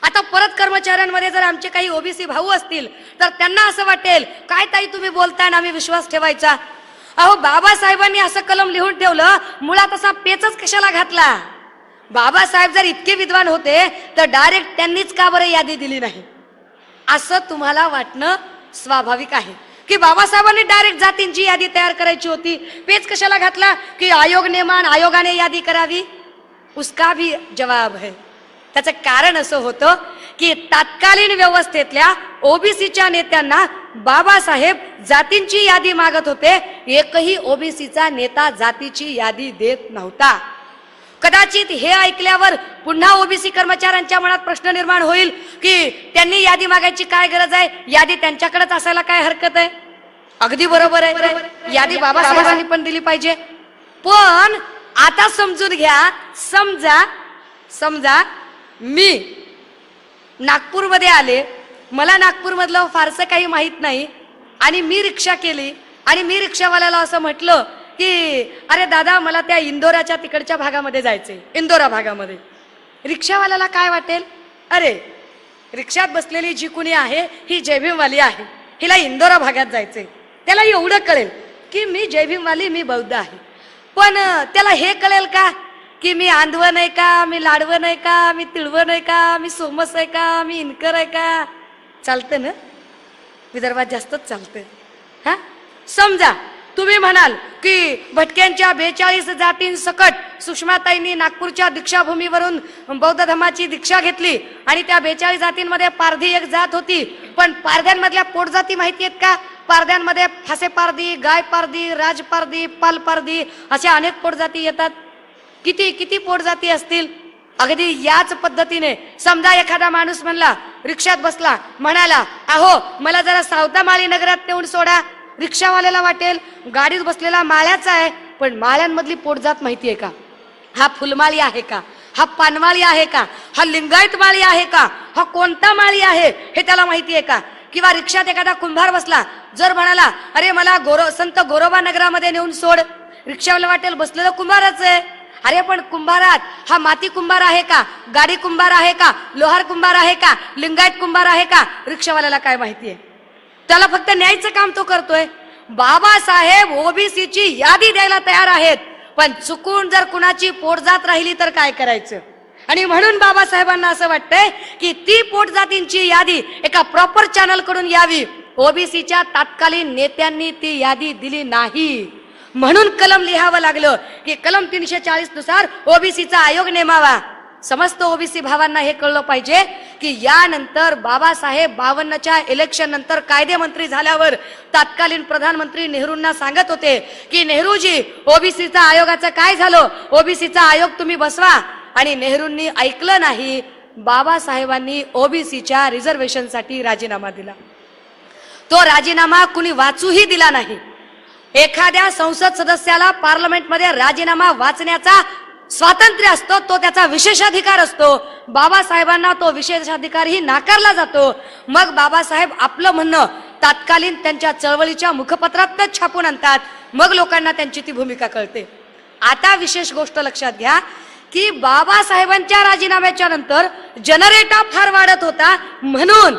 Speaker 1: आता परत कर्मचाऱ्यांमध्ये जर आमचे काही ओबीसी भाऊ असतील तर त्यांना असं वाटेल काय ताई तुम्ही बोलताय ना, आम्ही विश्वास ठेवायचा. अहो बाबासाहेबांनी असं कलम लिहून ठेवलं, मुळात असा पेचच कशाला घातला. बाबासाहेब जर इतके विद्वान होते तर डायरेक्ट त्यांनीच का बरं यादी दिली नाही, असं तुम्हाला वाटणं स्वाभाविक आहे की बाबासाहेबांनी डायरेक्ट जातींची यादी तयार करायची होती. पेच कशाला घातला की आयोग नेमान, आयोगाने यादी करावी. उसका भी जवाब है. त्याचं कारण असं होतं की तत्कालीन व्यवस्थेतल्या ओबीसीच्या नेत्यांना बाबासाहेब जातींची यादी मागत होते. एकही ओबीसीचा नेता जातीची यादी देत नव्हता. कदाचित हे ऐकल्यावर पुन्हा ओबीसी कर्मचाऱ्यांच्या मनात प्रश्न निर्माण होईल की त्यांनी यादी मागायची काय गरज आहे, यादी त्यांच्याकडेच असायला काय हरकत आहे. अगदी बरोबर आहे, यादी बाबासाहेबांनी पण दिली पाहिजे. पण आता समजून घ्या, समजा मी नागपूरमध्ये आले, मला नागपूरमधलं फारसं काही माहीत नाही आणि मी रिक्षा केली आणि मी रिक्षावाल्याला असं म्हटलं की अरे दादा मला त्या इंदोराच्या तिकडच्या भागामध्ये जायचंय, इंदोरा भागामध्ये. रिक्षावाल्याला काय वाटेल, अरे रिक्षात बसलेली जी कुणी आहे ही जयभीमवाली आहे, हिला इंदोरा भागात जायचंय. त्याला एवढं कळेल की मी जयभीमवाली, मी बौद्ध आहे. पण त्याला हे कळेल का की मी आंधवं नाही का, मी लाडवं नाही का, मी तिळवं नाही का, मी सोमस आहे का, मी इनकर आहे का. चालतं ना, विदर्भात जास्तच चालतं. हा समजा तुम्ही म्हणाल की भटक्यांच्या 42 जातींसकट सुषमाताईंनी नागपूरच्या दीक्षाभूमीवरून बौद्ध धर्माची दीक्षा घेतली आणि त्या 42 जातींमध्ये पारधी एक जात होती. पण पारध्यांमधल्या पोटजाती माहिती आहेत का? पारध्यांमध्ये फासे पारधी, गाय पारधी, राज पारधी, पाल पारधी अशा अनेक पोटजाती येतात. किती पोटजाती असतील. अगदी याच पद्धतीने समजा एखादा माणूस म्हणला, रिक्षात बसला, म्हणाला अहो मला जरा सावतामाळी नगरात नेऊन सोडा. रिक्षावाल्याला वाटेल गाडीत बसलेला माळ्याचा आहे, पण माळ्यांमधली पोटजात माहिती आहे का? हा फुलमाळी आहे का, हा पानमाळी आहे का, हा लिंगायत माळी आहे का, हा कोणता माळी आहे हे त्याला माहिती आहे का? किंवा रिक्षात एखादा कुंभार बसला, जर म्हणाला अरे मला संत गोरोबा नगरामध्ये नेऊन सोड, रिक्षावाला वाटेल बसलेलं कुंभारच आहे. अरे पण कुंभारात हा माती कुंभार आहे का, गाडी कुंभार आहे का, लोहार कुंभार आहे का, लिंगायत कुंभार आहे का? रिक्षावाल्याला काय माहिती आहे? त्याला फक्त न्यायचं काम तो करतोय. बाबासाहेब ओबीसीची यादी द्यायला तयार आहेत, पण चुकून जर कुणाची पोटजात राहिली तर काय करायचं? आणि म्हणून बाबासाहेबांना असं वाटतंय की ती पोटजातींची यादी एका प्रॉपर चॅनल कडून यावी. ओबीसीच्या तत्कालीन नेत्यांनी ती यादी दिली नाही, म्हणून कलम लिहावं लागलं की कलम 340 नुसार ओबीसीचा आयोग नेमावा. समस्त ओबीसी भावांना हे कळलं पाहिजे की यानंतर बाबासाहेब 52च्या इलेक्शन नंतर कायदेमंत्री झाल्यावर तत्कालीन प्रधानमंत्री नेहरूंना सांगत होते की नेहरूजी ओबीसीचा आयोगाचं काय झालं, ओबीसीचा आयोग तुम्ही बसवा. आणि नेहरूंनी ऐकलं नाही. बाबासाहेबांनी ओबीसीच्या रिझर्वेशनसाठी राजीनामा दिला. तो राजीनामा कुणी वाचूही दिला नाही. एखाद्या संसद सदस्याला पार्लमेंटमध्ये राजीनामा वाचण्याचा स्वातंत्र्य असतो, तो त्याचा विशेषाधिकार असतो. बाबासाहेबांना तो विशेषाधिकारही नाकारला जातो. मग बाबासाहेब आपलं म्हणणं तात्कालीन त्यांच्या चळवळीच्या मुखपत्रात छापून आणतात. मग लोकांना त्यांची ती भूमिका कळते. आता विशेष गोष्ट लक्षात घ्या की बाबासाहेबांच्या राजीनाम्याच्या नंतर जनरेटा फार वाढत होता, म्हणून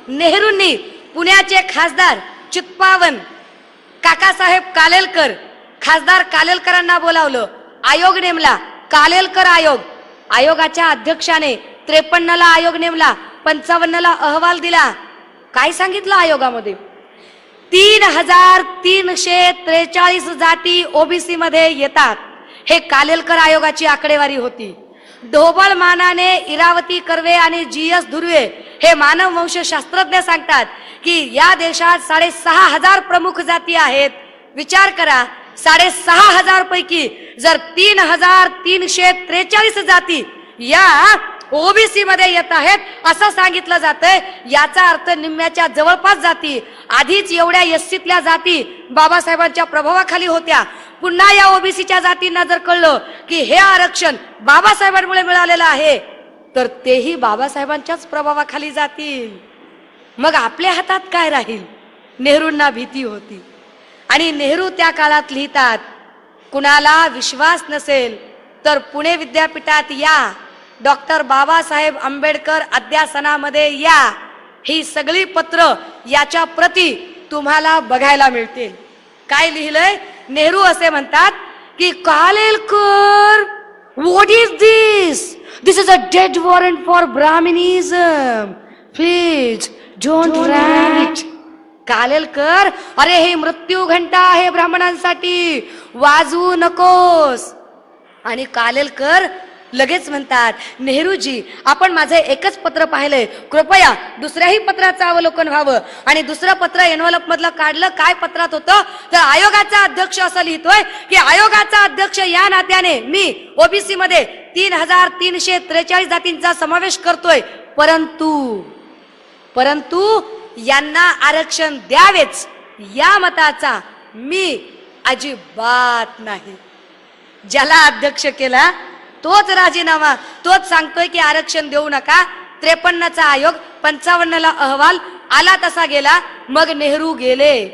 Speaker 1: नेहरूंनी पुण्याचे खासदार चित्पावन काकासाहेब कालेलकर, खासदार कालेलकरांना बोलावलं. आयोग नेमला, कालेलकर आयोग. आयोगाच्या अध्यक्षाने 53ला आयोग नेमला, 55ला अहवाल दिला. काय सांगितलं आयोगामध्ये? 3343 जाती ओबीसी मध्ये येतात. हे कालेलकर आयोगाची आकडेवारी होती. ढोबळ मानाने इरावती कर्वे आणि GS धुर्वे हे मानववंश शास्त्रज्ञ सांगतात की या देशात 6500 प्रमुख जाती आहेत. विचार करा, 6500 पैकी जर 3343 जाती या ओबीसी मध्ये येत आहेत असं सांगितलं जातंय. याचा अर्थ निम्म्याच्या जवळपास जाती आधीच एवढ्या एससीतल्या जाती बाबासाहेबांच्या प्रभावाखाली होत्या. पुन्हा या ओबीसीच्या जातींना जर कळलं की हे आरक्षण बाबासाहेबांमुळे मिळालेलं आहे तर तेही बाबासाहेबांच्याच प्रभावाखाली जातील. मग आपल्या हातात काय राहील? नेहरूंना भीती होती. आणि नेहरू त्या काळात लिहितात, कुणाला विश्वास नसेल तर पुणे विद्यापीठात या, डॉक्टर बाबासाहेब आंबेडकर अध्यासनामध्ये या. ही सगळी पत्र याच्या प्रती तुम्हाला बघायला मिळतील. काय लिहिलंय? नेहरू असे म्हणतात की Kalelkar, what is this? This is a dead warrant for brahminism. Please don't write. Kalelkar, अरे हे मृत्यू घंटा आहे ब्राह्मणांसाठी, वाजवू नकोस. आणि कालेलकर लगेच म्हणतात, नेहरूजी आपण माझे एकच पत्र पाहिलंय, कृपया दुसऱ्याही पत्राचं अवलोकन व्हावं. आणि दुसरं पत्र एनव्हलप मधलं काढलं. काय पत्रात होतं तर आयोगाचा अध्यक्ष असं लिहितोय की आयोगाचा अध्यक्ष या नात्याने मी ओबीसी मध्ये 3343 जातींचा समावेश करतोय, परंतु यांना आरक्षण द्यावेच या मताचा मी अजिबात नाही. ज्याला अध्यक्ष केला तोच राजीनामा, तोच सांगतोय की आरक्षण देऊ नका. 53चा आयोग, 55ला अहवाल आला तसा गेला. मग नेहरू गेले,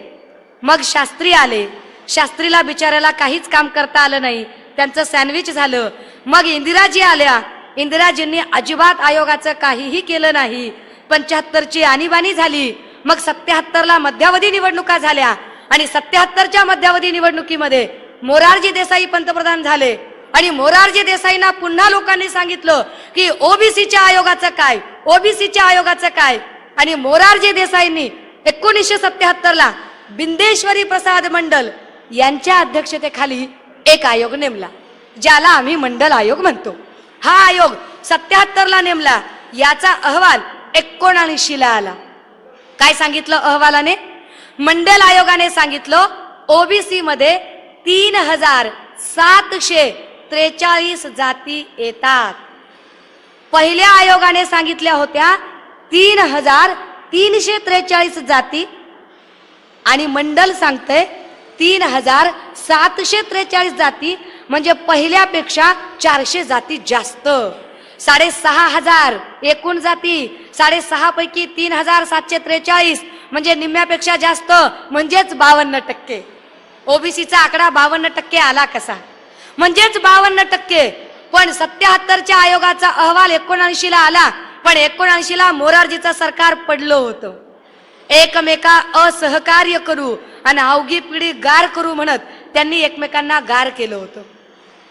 Speaker 1: मग शास्त्री आले. शास्त्रीला बिचारायला काहीच काम करता आलं नाही, त्यांचं सँडविच झालं. मग इंदिराजी आल्या. इंदिराजींनी अजिबात आयोगाचं काहीही केलं नाही. 75ची आणीबाणी झाली. मग 77ला मध्यावधी निवडणुका झाल्या आणि 77च्या मध्यावधी निवडणुकीमध्ये मोरारजी देसाई पंतप्रधान झाले. आणि मोरारजी देसाईंना पुन्हा लोकांनी सांगितलं की ओबीसीच्या आयोगाचं काय, ओबीसीच्या आयोगाचं काय. आणि मोरारजी देसाईंनी 1977ला बिंदेश्वरी प्रसाद मंडल यांच्या अध्यक्षतेखाली एक आयोग नेमला, ज्याला आम्ही मंडल आयोग म्हणतो. हा आयोग 77ला नेमला. याचा अहवाल 79ला आला. काय सांगितलं अहवालाने? मंडल आयोगाने सांगितलं ओबीसी मध्ये 3743 जाती येतात. पहिल्या आयोगाने सांगितल्या होत्या 3343 जाती आणि मंडल सांगतंय 3743 जाती, म्हणजे पहिल्यापेक्षा 400 जाती जास्त. 6500 एकूण जाती, 6.5 पैकी 3743 म्हणजे निम्म्यापेक्षा जास्त, म्हणजेच 52%. ओबीसीचा आकडा 52% आला कसा? म्हणजेच 52%. पण 77च्या आयोगाचा अहवाल 79ला आला, पण 79ला मोरारजीचं सरकार पडलं होतं. एकमेका असहकार्य करू आणि अवघी पिढी गार करू म्हणत त्यांनी एकमेकांना गार केलं होतं.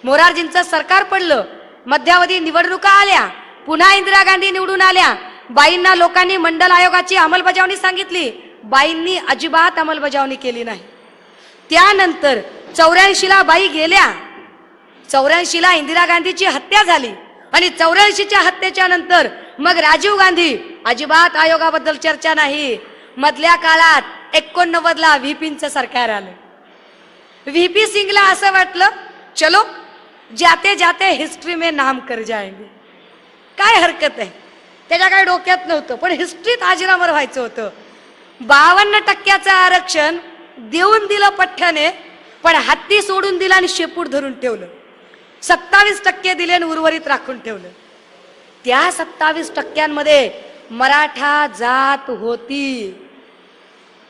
Speaker 1: मोरारजींचं सरकार पडलं. मध्यावधी निवडणुका आल्या. पुन्हा इंदिरा गांधी निवडून आल्या. बाईंना लोकांनी मंडल आयोगाची अंमलबजावणी सांगितली. बाईंनी अजिबात अंमलबजावणी केली नाही. त्यानंतर 84ला बाई गेल्या. 84ला इंदिरा गांधीची हत्या झाली. आणि 84च्या हत्येच्या नंतर मग राजीव गांधी, अजिबात आयोगाबद्दल चर्चा नाही, मधल्या काळात 89ला व्हीपींचं सरकार आलं. व्हीपी सिंगला असं वाटलं चलो जाते जाते हिस्ट्री में नाम कर जाएंगे, काय हरकत आहे, त्याच्या काय डोक्यात नव्हतं, पण हिस्ट्रीत अजरामर व्हायचं होतं. 52% आरक्षण देऊन दिलं पठ्ठ्याने, पण हत्ती सोडून दिला आणि शेपूट धरून ठेवलं. 27% दिले आणि उर्वरित राखून ठेवलं. त्या 27% मराठा जात होती.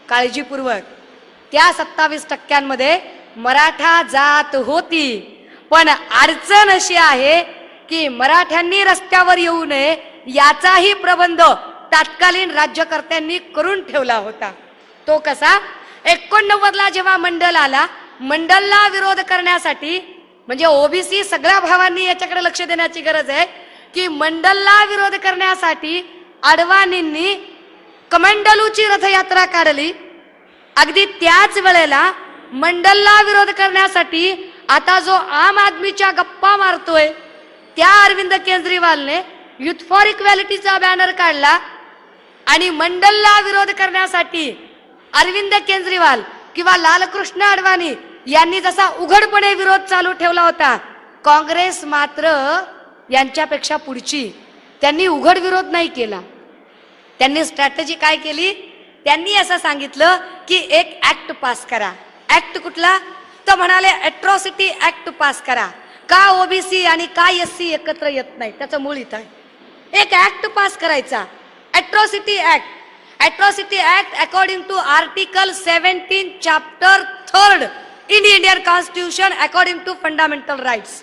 Speaker 1: काळजीपूर्वक, त्या 27% मराठा जात होती. पण अडचण अशी आहे की मराठ्यांनी रस्त्यावर येऊ नये याचाही प्रबंध तत्कालीन राज्यकर्त्यांनी करून ठेवला होता. तो कसा? 89ला जेव्हा मंडल आला, मंडलला विरोध करण्यासाठी, म्हणजे ओबीसी सगळ्या भावांनी याच्याकडे लक्ष देण्याची गरज आहे की मंडलला विरोध करण्यासाठी अडवाणींनी कमंडलूची रथयात्रा काढली. अगदी त्याच वेळेला मंडलला विरोध करण्यासाठी आता जो आम आदमीच्या गप्पा मारतोय त्या अरविंद केजरीवालने युथ फॉर इक्वॅलिटीचा बॅनर काढला. आणि मंडलला विरोध करण्यासाठी अरविंद केजरीवाल किंवा लालकृष्ण अडवाणी यांनी जसा उघडपणे विरोध चालू ठेवला होता, काँग्रेस मात्र यांच्यापेक्षा पुढची, त्यांनी उघड विरोध नाही केला. त्यांनी स्ट्रॅटेजी काय केली? त्यांनी असं सांगितलं की एक ऍक्ट पास करा. ऍक्ट कुठला? तर म्हणाले अॅट्रॉसिटी ऍक्ट पास करा. का ओबीसी आणि का एससी एकत्र येत नाही, त्याचं मूळ इथं आहे. एक ऍक्ट पास करायचा, atrocity act. Atrocity act according to article 17 chapter 3 in Indian constitution according to fundamental rights.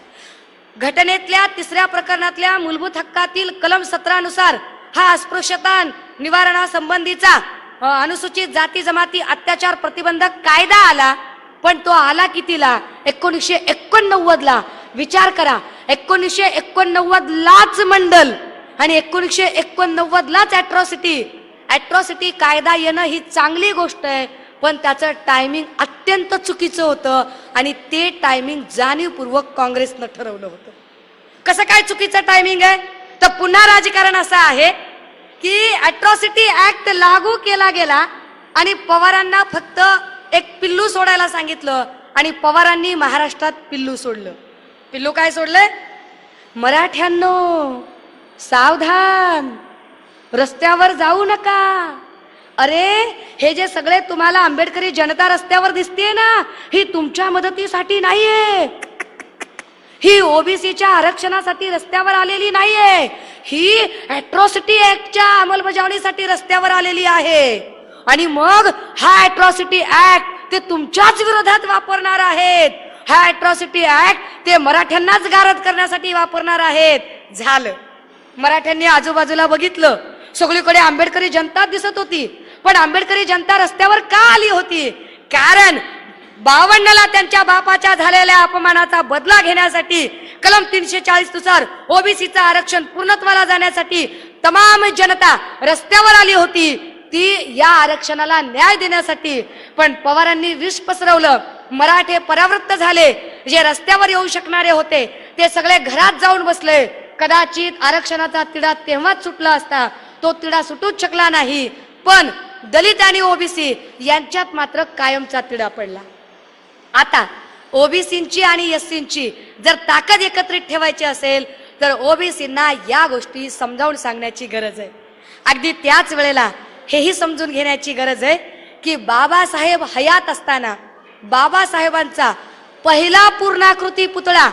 Speaker 1: घटनेतल्या 3ऱ्या प्रकरणातल्या मूलभूत हक्कातील कलम 17 नुसार हा अस्पृश्यता निवारणासंबंधीचा अनुसूचित जाती जमाती अत्याचार प्रतिबंधक कायदा आला. पण तो आला कितीला? 1989ला. विचार करा, 1989लाच मंडल आणि 1989लाच अॅट्रॉसिटी कायदा येणं ही चांगली गोष्ट आहे, पण त्याचं टायमिंग अत्यंत चुकीचं होतं आणि ते टायमिंग जाणीवपूर्वक काँग्रेसनं ठरवलं होतं. कसं काय चुकीचं टायमिंग आहे? तर पुन्हा राजकारण असं आहे की अॅट्रॉसिटी ऍक्ट लागू केला गेला आणि पवारांना फक्त एक पिल्लू सोडायला सांगितलं आणि पवारांनी महाराष्ट्रात पिल्लू सोडलं. पिल्लू काय सोडलंय? मराठ्यांनो सावधान, रस्त्यावर जाऊ नका. अरे हे जे सगळे तुम्हाला आंबेडकरी जनता रस्त्यावर दिसते ना, ही तुमच्या मदतीसाठी नाहीये, ही ओबीसीच्या आरक्षणासाठी रस्त्यावर आलेली नाहीये, ही अॅट्रॉसिटी ऍक्टच्या अंमलबजावणीसाठी रस्त्यावर आलेली आहे. आणि मग हा अॅट्रॉसिटी ऍक्ट ते तुमच्याच विरोधात वापरणार आहेत. हा अॅट्रॉसिटी ऍक्ट ते मराठ्यांनाच गारद करण्यासाठी वापरणार आहेत. झालं. मराठ्यांनी आजूबाजूला बघितलं, सगळीकडे आंबेडकरी जनता दिसत होती, पण आंबेडकरी जनता रस्त्यावर का आली होती? कारण 52ला त्यांच्या बापाच्या झालेल्या अपमानाचा बदला घेण्यासाठी कलम 340 नुसार ओबीसीचं आरक्षण पूर्णत्वाला जाण्यासाठी तमाम जनता रस्त्यावर आली होती, ती या आरक्षणाला न्याय देण्यासाठी. पण पवारांनी विष पसरवलं. मराठे परावृत्त झाले. जे रस्त्यावर येऊ शकणारे होते ते सगळे घरात जाऊन बसले. कदाचित आरक्षणाचा तिढा तेव्हाच सुटला असता, तो तिढा सुटूच शकला नाही. पण दलित आणि ओबीसी यांच्यात मात्र कायमचा तिढा पडला. आता ओबीसींची आणि एससींची जर ताकद एकत्रित ठेवायची असेल तर ओबीसींना या गोष्टी समजावून सांगण्याची गरज आहे. अगदी त्याच वेळेला हेही समजून घेण्याची गरज आहे की बाबासाहेब हयात असताना बाबासाहेबांचा पहिला पूर्णाकृती पुतळा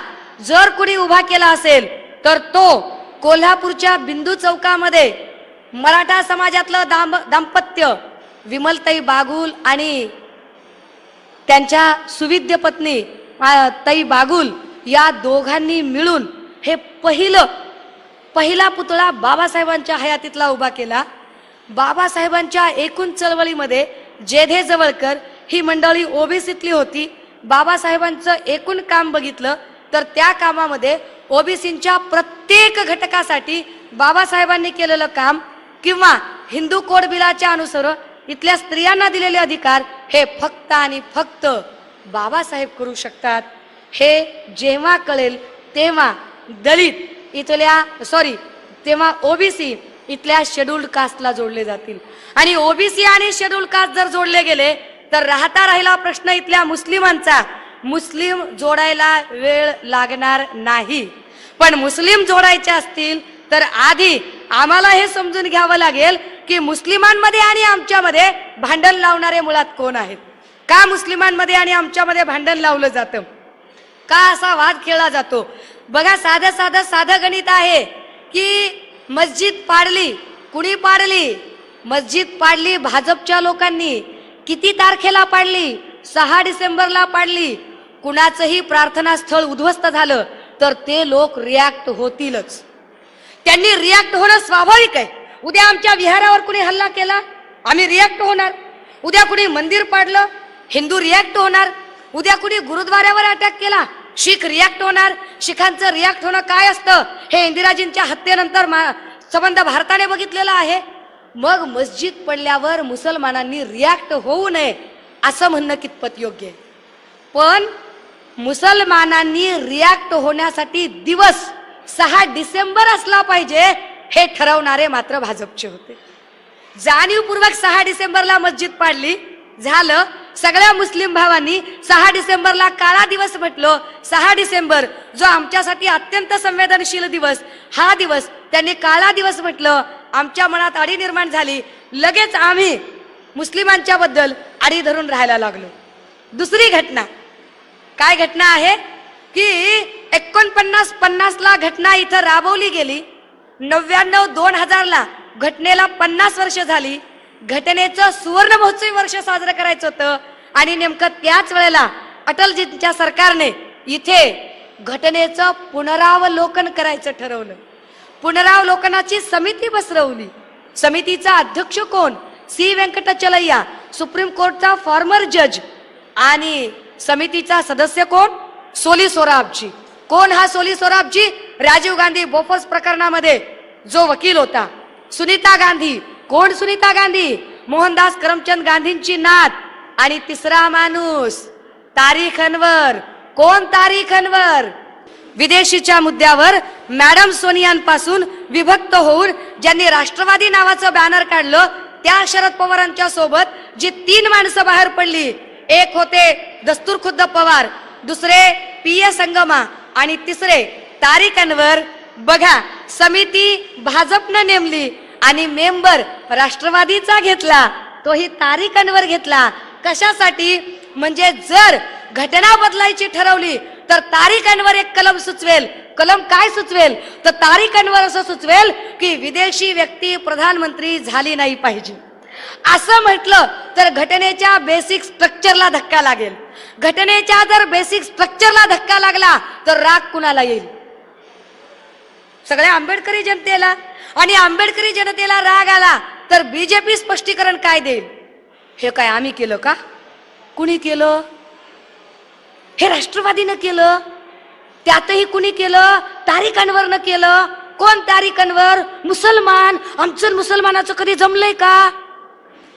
Speaker 1: जर कुणी उभा केला असेल तर तो कोल्हापूरच्या बिंदू चौकामध्ये मराठा समाजातलं दाम्पत्य विमलताई बागुल आणि त्यांच्या सुविद्य पत्नी ताई बागुल या दोघांनी मिळून हे पहिला पुतळा बाबासाहेबांच्या हयातीतला उभा केला. बाबासाहेबांच्या एकूण चळवळीमध्ये जेधे जवळकर ही मंडळी ओबीसीतली होती. बाबासाहेबांचं एकूण काम बघितलं तर त्या कामामध्ये ओबीसींच्या प्रत्येक घटकासाठी बाबासाहेबांनी केलेलं काम किंवा हिंदू कोड बिलाच्या अनुसार इथल्या स्त्रियांना दिलेले अधिकार हे फक्त आणि फक्त बाबासाहेब करू शकतात. हे जेव्हा कळेल तेव्हा दलित इथल्या तेव्हा ओबीसी इथल्या शेड्यूल्ड कास्टला जोडले जातील आणि ओबीसी आणि शेड्यूल्ड कास्ट जर जोडले गेले तर राहिला प्रश्न इथल्या मुस्लिमांचा. मुस्लिम जोडायला वेळ लागणार नाही, पण मुस्लिम जोडायचे असतील तर आधी आम्हाला हे समजून घ्यावं लागेल की मुस्लिमांमध्ये आणि आमच्यामध्ये भांडण लावणारे मुळात कोण आहेत. का मुस्लिमांमध्ये आणि आमच्यामध्ये भांडण लावलं जातं, का असा वाद खेळला जातो. बघा, साधं गणित आहे की मस्जिद पाडली, कुणी पाडली? मस्जिद पाडली भाजपच्या लोकांनी. किती तारखेला पाडली? 6 डिसेंबरला पाडली. कुणाचंही प्रार्थना स्थळ उद्ध्वस्त झालं तर ते लोक रिॲक्ट होतीलच. त्यांनी रिॲक्ट होणं स्वाभाविक आहे. उद्या आमच्या विहारावर कुणी हल्ला केला, आम्ही रिॲक्ट होणार. उद्या कुणी मंदिर पाडलं, हिंदू रिॲक्ट होणार. उद्या कुणी गुरुद्वाऱ्यावर अटॅक केला, शीख रिॲक्ट होणार. शिखांचं रिॲक्ट होणं काय असतं हे इंदिराजींच्या हत्येनंतर संबंध भारताने बघितलेला आहे. मग मस्जिद पडल्यावर मुसलमानांनी रिॲक्ट होऊ नये असं म्हणणं कितपत योग्य आहे. पण मुसलमानांनी रिॲक्ट होण्यासाठी दिवस 6 डिसेंबर असला पाहिजे हे ठरवणारे मात्र भाजपचे होते. जाणीवपूर्वक 6 डिसेंबरला मस्जिद पाडली, झालं. सगळ्या मुस्लिम भावांनी 6 डिसेंबरला काळा दिवस म्हटलं. 6 डिसेंबर जो आमच्यासाठी अत्यंत संवेदनशील दिवस, हा दिवस त्यांनी काळा दिवस म्हटलं. आमच्या मनात अडी निर्माण झाली. लगेच आम्ही मुस्लिमांच्या बद्दल अडी धरून राहायला लागलो. दुसरी घटना काय घटना आहे की 49-50 घटना इथं राबवली गेली. 99-2000 घटनेला 50 वर्ष झाली. घटनेचं सुवर्ण महोत्सवी वर्ष साजरं करायचं होतं आणि नेमकं त्याच वेळेला अटलजींच्या सरकारने इथे घटनेचं पुनरावलोकन करायचं ठरवलं. पुनरावलोकनाची समिती बसवली. समितीचा अध्यक्ष कोण? सी व्यंकटचलय्या, सुप्रीम कोर्टचा फॉर्मर जज. आणि समितीचा सदस्य कोण? सोली सोराबजी. कोण हा सोली सोराबजी? राजीव गांधी बोफोर्स प्रकरणामध्ये जो वकील होता. सुनीता गांधी. कोण सुनीता गांधी? मोहनदास करमचंद गांधींची नात. आणि तिसरा माणूस तारिक अनवर. कोण तारिक अनवर? विदेशीच्या मुद्द्यावर मॅडम सोनियांपासून विभक्त होऊन ज्यांनी राष्ट्रवादी नावाचं बॅनर काढलं, त्या शरद पवारांच्या सोबत जी 3 माणसं बाहेर पडली, एक होते दस्तूरखुद्द पवार, दुसरे पी.ए. संगमा आणि तिसरे तारिक अनवर. बघा, समिती भाजपनं नेमली आणि मेंबर राष्ट्रवादीचा घेतला, तोही तारिक अनवर घेतला. कशासाठी? म्हणजे जर घटना बदलायची ठरवली तर तारिक अनवर एक कलम सुचवेल. कलम काय सुचवेल? तर तारिक अनवर असं सुचवेल की विदेशी व्यक्ती प्रधानमंत्री झाली नाही पाहिजे. असं म्हटलं तर घटनेच्या बेसिक स्ट्रक्चरला धक्का लागेल. घटनेच्या जर बेसिक स्ट्रक्चरला धक्का लागला तर राग कुणाला येईल? सगळ्या आंबेडकरी जनतेला. आणि आंबेडकरी जनतेला राग आला तर बीजेपी स्पष्टीकरण काय देईल? हे काय आम्ही केलं का? कुणी केलं? हे राष्ट्रवादीनं केलं. त्यातही कुणी केलं? तारिक अनवरनं केलं. कोण तारिक अनवर? मुसलमान. आमचं मुसलमानाचं कधी जमलंय का?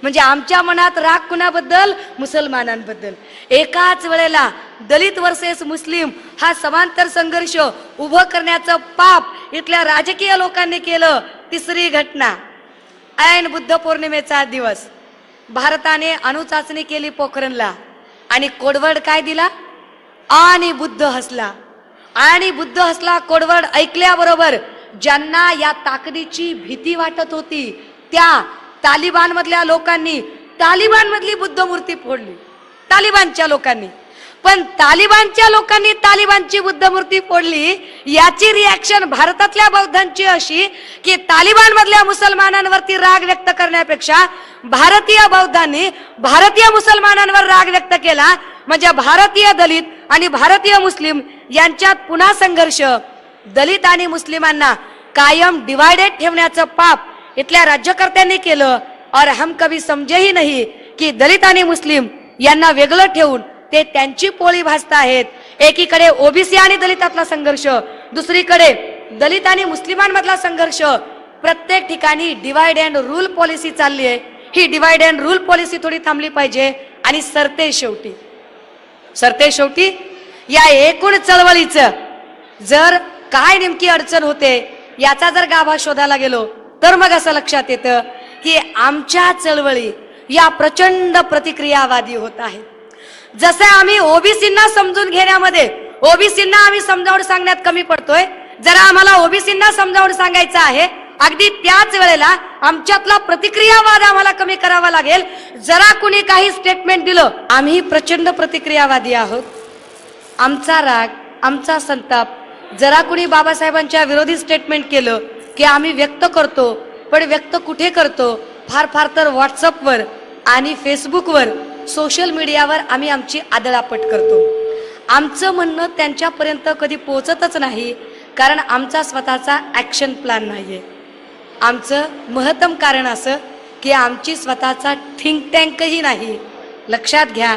Speaker 1: म्हणजे आमच्या मनात राग कुणाबद्दल? मुसलमानांबद्दल. एकाच वेळेला दलित वर्सेस मुस्लिम हा समांतर संघर्ष उभं करण्याचं पाप इथल्या राजकीय लोकांनी केलं. तिसरी घटना, ऐन बुद्ध पौर्णिमेचा दिवस भारताने अणुचाचणी केली पोखरणला आणि कोडवर्ड काय दिला? आणि बुद्ध हसला. आणि बुद्ध हसला कोडवर्ड ऐकल्याबरोबर ज्यांना या ताकदीची भीती वाटत होती त्या तालिबान मधल्या लोकांनी तालिबान मधली बुद्ध मूर्ती फोडली. तालिबानच्या लोकांनी. पण तालिबानच्या लोकांनी तालिबानची बुद्ध मूर्ती फोडली. याची रिॲक्शन भारतातल्या बौद्धांची अशी की तालिबान मधल्या मुसलमानांवरती राग व्यक्त करण्यापेक्षा भारतीय बौद्धांनी भारतीय मुसलमानांवर राग व्यक्त केला. म्हणजे भारतीय दलित आणि भारतीय मुस्लिम यांच्यात पुन्हा संघर्ष. दलित आणि मुस्लिमांना कायम डिवायडेड ठेवण्याचं पाप इथल्या राज्यकर्त्यांनी केलं. और हम कभी समजे ही नहीं की दलित आणि मुस्लिम यांना वेगळं ठेवून ते त्यांची पोळी भाजत आहेत. एकीकडे ओबीसी आणि दलितातला संघर्ष, दुसरीकडे दलित आणि मुस्लिमांमधला संघर्ष. प्रत्येक ठिकाणी डिवाइड अँड रूल पॉलिसी चालली आहे. ही डिवाइड अँड रूल पॉलिसी थोडी थांबली पाहिजे. आणि सरते शेवटी या एकूण चळवळीचं जर काय नेमकी अडचण होते याचा जर गाभा शोधायला गेलो तर मग असं लक्षात येतं की आमच्या चळवळी या प्रचंड प्रतिक्रियावादी होत आहेत। जसे आम्ही ओबीसींना समजून घेण्यामध्ये ओबीसींना आम्ही समजावून सांगण्यात कमी पडतोय, जरा आम्हाला ओबीसींना समजावून सांगायचं आहे, अगदी त्याच वेळेला आमच्यातला प्रतिक्रियावाद आम्हाला कमी करावा लागेल। जरा कुणी काही स्टेटमेंट दिलं, आम्ही प्रचंड प्रतिक्रियावादी आहोत। आमचा राग, आमचा संताप, जरा कुणी बाबासाहेबांच्या विरोधी स्टेटमेंट केलं की आम्ही व्यक्त करतो, पण व्यक्त कुठे करतो? फार फार तर व्हॉट्सअपवर आणि फेसबुकवर, सोशल मीडियावर आम्ही आमची आदळापट करतो। आमचं म्हणणं त्यांच्यापर्यंत कधी पोहोचतच नाही, कारण आमचा स्वतःचा ॲक्शन प्लॅन नाहीये। आमचं महत्तम कारण असं की आमची स्वतःचा थिंक टँकही नाही। लक्षात घ्या,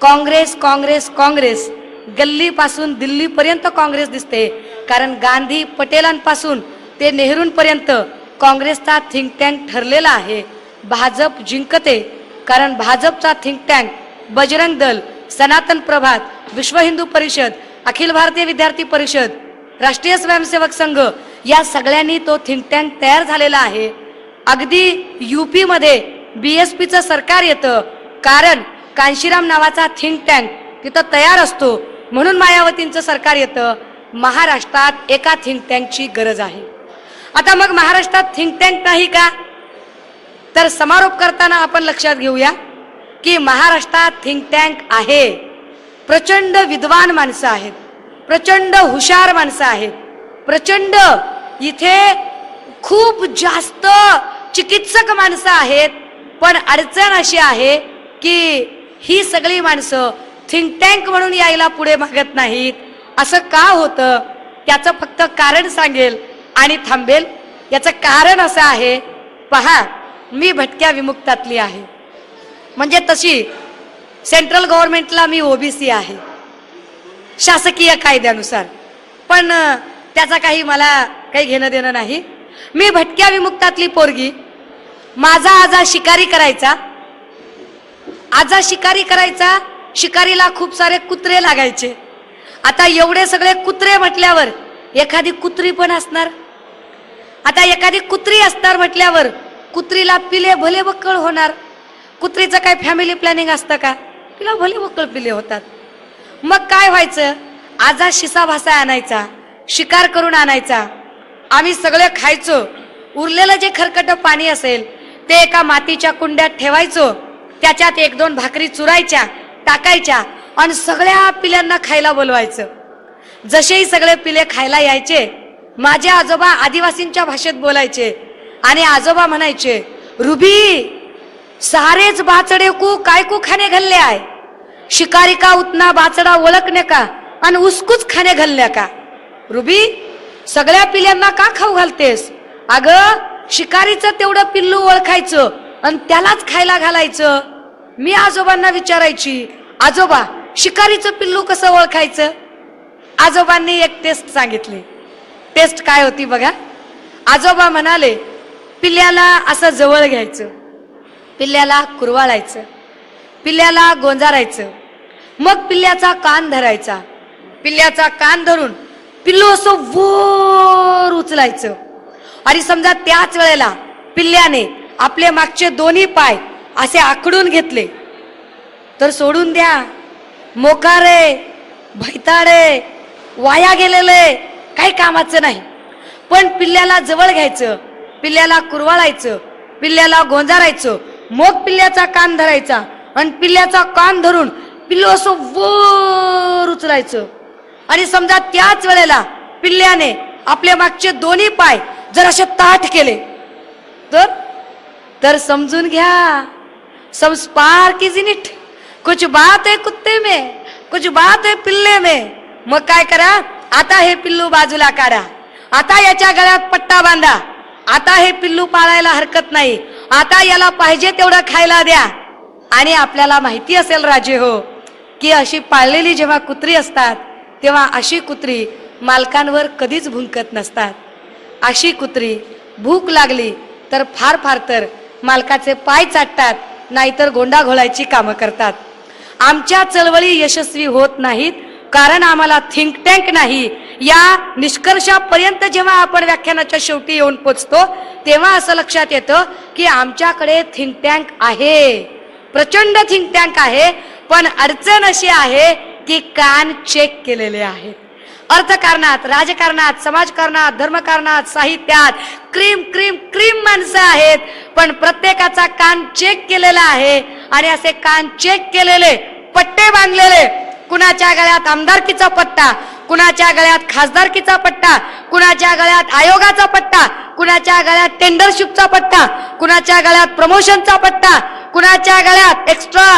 Speaker 1: काँग्रेस काँग्रेस काँग्रेस, गल्लीपासून दिल्लीपर्यंत काँग्रेस दिसते, कारण गांधी पटेलांपासून ते नेहरूंपर्यंत काँग्रेसचा थिंक टँक ठरलेला आहे। भाजप जिंकते, कारण भाजपचा थिंक टँक बजरंग दल, सनातन प्रभात, विश्व हिंदू परिषद, अखिल भारतीय विद्यार्थी परिषद, राष्ट्रीय स्वयंसेवक संघ या सगळ्यांनी तो थिंक टँक तयार झालेला आहे। अगदी यूपी मध्ये बीएसपीचं सरकार येतं, कारण कांशीराम नावाचा थिंक टँक तिथं तयार असतो, म्हणून मायावतींचं सरकार येतं। महाराष्ट्रात एका थिंक टँकची गरज आहे। आता मग महाराष्ट्रात थिंक टँक नाही का? तर समारोप करताना आपण लक्षात घेऊया की महाराष्ट्रात थिंक टँक आहे। प्रचंड विद्वान माणसं आहेत, प्रचंड हुशार माणसं आहेत, प्रचंड इथे खूप जास्त चिकित्सक माणसं आहेत। पण अडचण अशी आहे की ही सगळी माणसं थिंक टँक म्हणून यायला पुढे मागत नाहीत। असं का होतं त्याचं फक्त कारण सांगेल आणि थांबेल। याचं कारण असं आहे, पहा, मी भटक्या विमुक्तातली आहे, म्हणजे तशी सेंट्रल गव्हर्नमेंटला मी ओबीसी आहे शासकीय कायद्यानुसार, पण त्याचा काही मला काही घेणं देणं नाही। मी भटक्या विमुक्तातली पोरगी, माझा आजा शिकारी करायचा, आजा शिकारी करायचा, शिकारीला खूप सारे कुत्रे लागायचे। आता एवढे सगळे कुत्रे म्हटल्यावर एखादी कुत्री पण असणार। आता एखादी कुत्री असणार म्हटल्यावर कुत्रीला पिले भले बक्कळ होणार। कुत्रीचं काय फॅमिली प्लॅनिंग असतं का? तिला भले बक्कळ पिले होतात। मग काय व्हायचं? आजा शिसा भासा आणायचा, शिकार करून आणायचा, आम्ही सगळे खायचो। उरलेलं जे खरकट पाणी असेल ते एका मातीच्या कुंड्यात ठेवायचो, त्याच्यात एक दोन भाकरी चुरायच्या, टाकायच्या आणि सगळ्या पिल्यांना खायला बोलवायचं। जसेही सगळे पिले खायला यायचे, माझे आजोबा आदिवासींच्या भाषेत बोलायचे आणि आजोबा म्हणायचे, रुबी सारेच बाचडे को काय को खाणे घालले आहे, शिकारी का उतना बाचडा ओळखणे का आणि उसकूच खाणे घालल्या का? रुबी सगळ्या पिल्यांना का खाऊ घालतेस? अगं शिकारीचं तेवढं पिल्लू ओळखायचं आणि त्यालाच खायला घालायचं। मी आजोबांना विचारायची, आजोबा शिकारीचं पिल्लू कसं ओळखायचं? आजोबांनी एक टेस्ट सांगितली। टेस्ट काय होती बघा? आजोबा म्हणाले, पिल्ल्याला असं जवळ घ्यायचं, पिल्ल्याला कुरवाळायचं, पिल्ल्याला गोंजारायचं, मग पिल्ल्याचा कान धरायचा, पिल्ल्याचा कान धरून पिल्लू असं वर उचलायचं आणि समजा त्याच वेळेला पिल्ल्याने आपले मागचे दोन्ही पाय असे आखडून घेतले तर सोडून द्या, मोकारे भैताडे वाया गेलेले काही कामाचं नाही। पण पिल्ल्याला जवळ घ्यायचं, पिल्ल्याला कुरवाळायचं, पिल्ल्याला गोंजारायचं, मग पिल्ल्याचा कान धरायचा आणि पिल्ल्याचा कान धरून पिल्लू असं वर उचलायचं आणि समजा त्याच वेळेला पिल्ल्याने आपले मागचे दोन्ही पाय जर असे ताठ केले तर समजून घ्या, सम स्पार्क इज इन इट, कुछ बात है कुत्ते में, कुछ बात है पिल्ले में। मग काय करा, आता हे पिल्लू बाजूला काढा, आता याच्या गळ्यात पट्टा बांधा, आता हे पिल्लू पाळायला हरकत नाही, आता याला पाहिजे तेवढं खायला द्या। आणि आपल्याला माहिती असेल राजे हो की अशी पाळलेली जेव्हा कुत्री असतात तेव्हा अशी कुत्री मालकांवर कधीच भुंकत नसतात। अशी कुत्री भूक लागली तर फार फार तर मालकाचे पाय चाटतात, नाहीतर गोंडा घोळायची कामं करतात। आमच्या चळवळी यशस्वी होत नाहीत कारण आम्हाला थिंक टँक नाही. या निष्कर्षापर्यंत जेव्हा आपण व्याख्यानाच्या शेवटी येऊन पोचतो तेव्हा असं लक्षात येतं की आमच्याकडे थिंक टँक आहे, प्रचंड थिंक टँक आहे. पण अडचण अशी आहे की कान चेक केलेले आहेत. अर्थकारणात, राजकारणात, समाजकारणात, धर्मकारणात, साहित्यात क्रीम क्रीम क्रीम माणसं आहेत, पण प्रत्येकाचा कान चेक केलेला आहे. आणि असे कान चेक केलेले, पट्टे बांधलेले, कुणाच्या गळ्यात आमदारकीचा पट्टा, कुणाच्या गळ्यात खासदारकीचा पट्टा, कुणाच्या गळ्यात आयोगाचा पट्टा, कुणाच्या गळ्यात टेंडरशिपचा पट्टा, कुणाच्या गळ्यात प्रमोशनचा पट्टा, कुणाच्या गळ्यात एक्स्ट्रा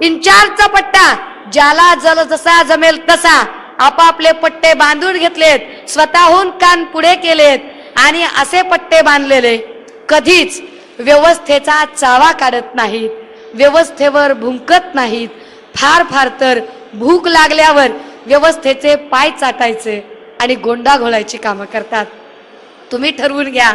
Speaker 1: इन्चार्जचा पट्टा. ज्याला जसा जमेल तसा आपापले पट्टे बांधून घेतलेत, स्वतःहून कान पुढे केलेत आणि असे पट्टे बांधलेले कधीच व्यवस्थेचा चावा काढत नाहीत, व्यवस्थेवर भुंकत नाहीत. फार फार तर भूक लागल्यावर व्यवस्थेचे पाय चाटायचे आणि गोंडा घोळायची कामं करतात. तुम्ही ठरवून घ्या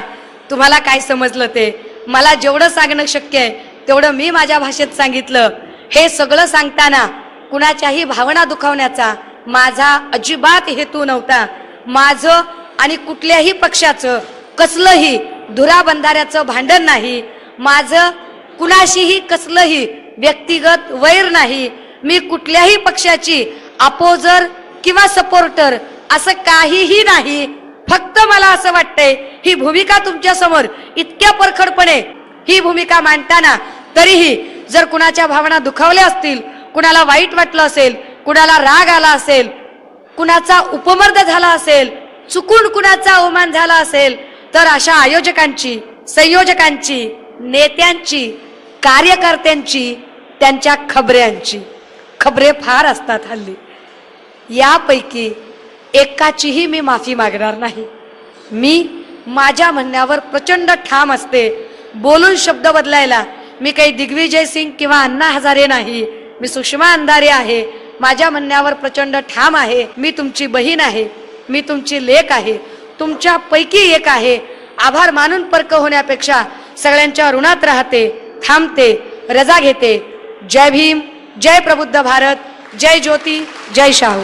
Speaker 1: तुम्हाला काय समजलं ते. मला जेवढं सांगणं शक्य आहे तेवढं मी माझ्या भाषेत सांगितलं. हे सगळं सांगताना कुणाच्याही भावना दुखावण्याचा माझा अजिबात हेतू नव्हता. माझं आणि कुठल्याही पक्षाचं कसलंही धुराबंधाऱ्याचं भांडण नाही. माझं कुणाशीही कसलंही व्यक्तिगत वैर नाही. मी कुठल्याही पक्षाची अपोजर किंवा सपोर्टर असं काहीही नाही. फक्त मला असं वाटतंय ही भूमिका तुमच्या समोर इतक्या परखडपणे ही भूमिका मांडताना तरीही जर कुणाच्या भावना दुखावल्या असतील, कुणाला वाईट वाटलं असेल, कुणाला राग आला असेल, कुणाचा उपमर्द झाला असेल, चुकून कुणाचा अवमान झाला असेल, तर अशा आयोजकांची, संयोजकांची, नेत्यांची, कार्यकर्त्यांची, त्यांच्या खबरे फार असतात हल्ली. यापैकी एकाचीही मी माफी मागणार नाही. मी माझ्या म्हणण्यावर प्रचंड ठाम असते. बोलून शब्द बदलायला मी काही दिग्विजय सिंग किंवा अण्णा हजारे नाही. मी सुषमा अंधारे आहे. माझ्या म्हणण्यावर प्रचंड ठाम आहे. मी तुमची बहीण आहे, मी तुमची लेक आहे, तुमच्या पैकी एक आहे. आभार मानून परक होण्यापेक्षा सगळ्यांच्या ऋणात राहते, थांबते, रजा घेते. जय भीम, जय प्रबुद्ध भारत, जय ज्योती, जय शाहू.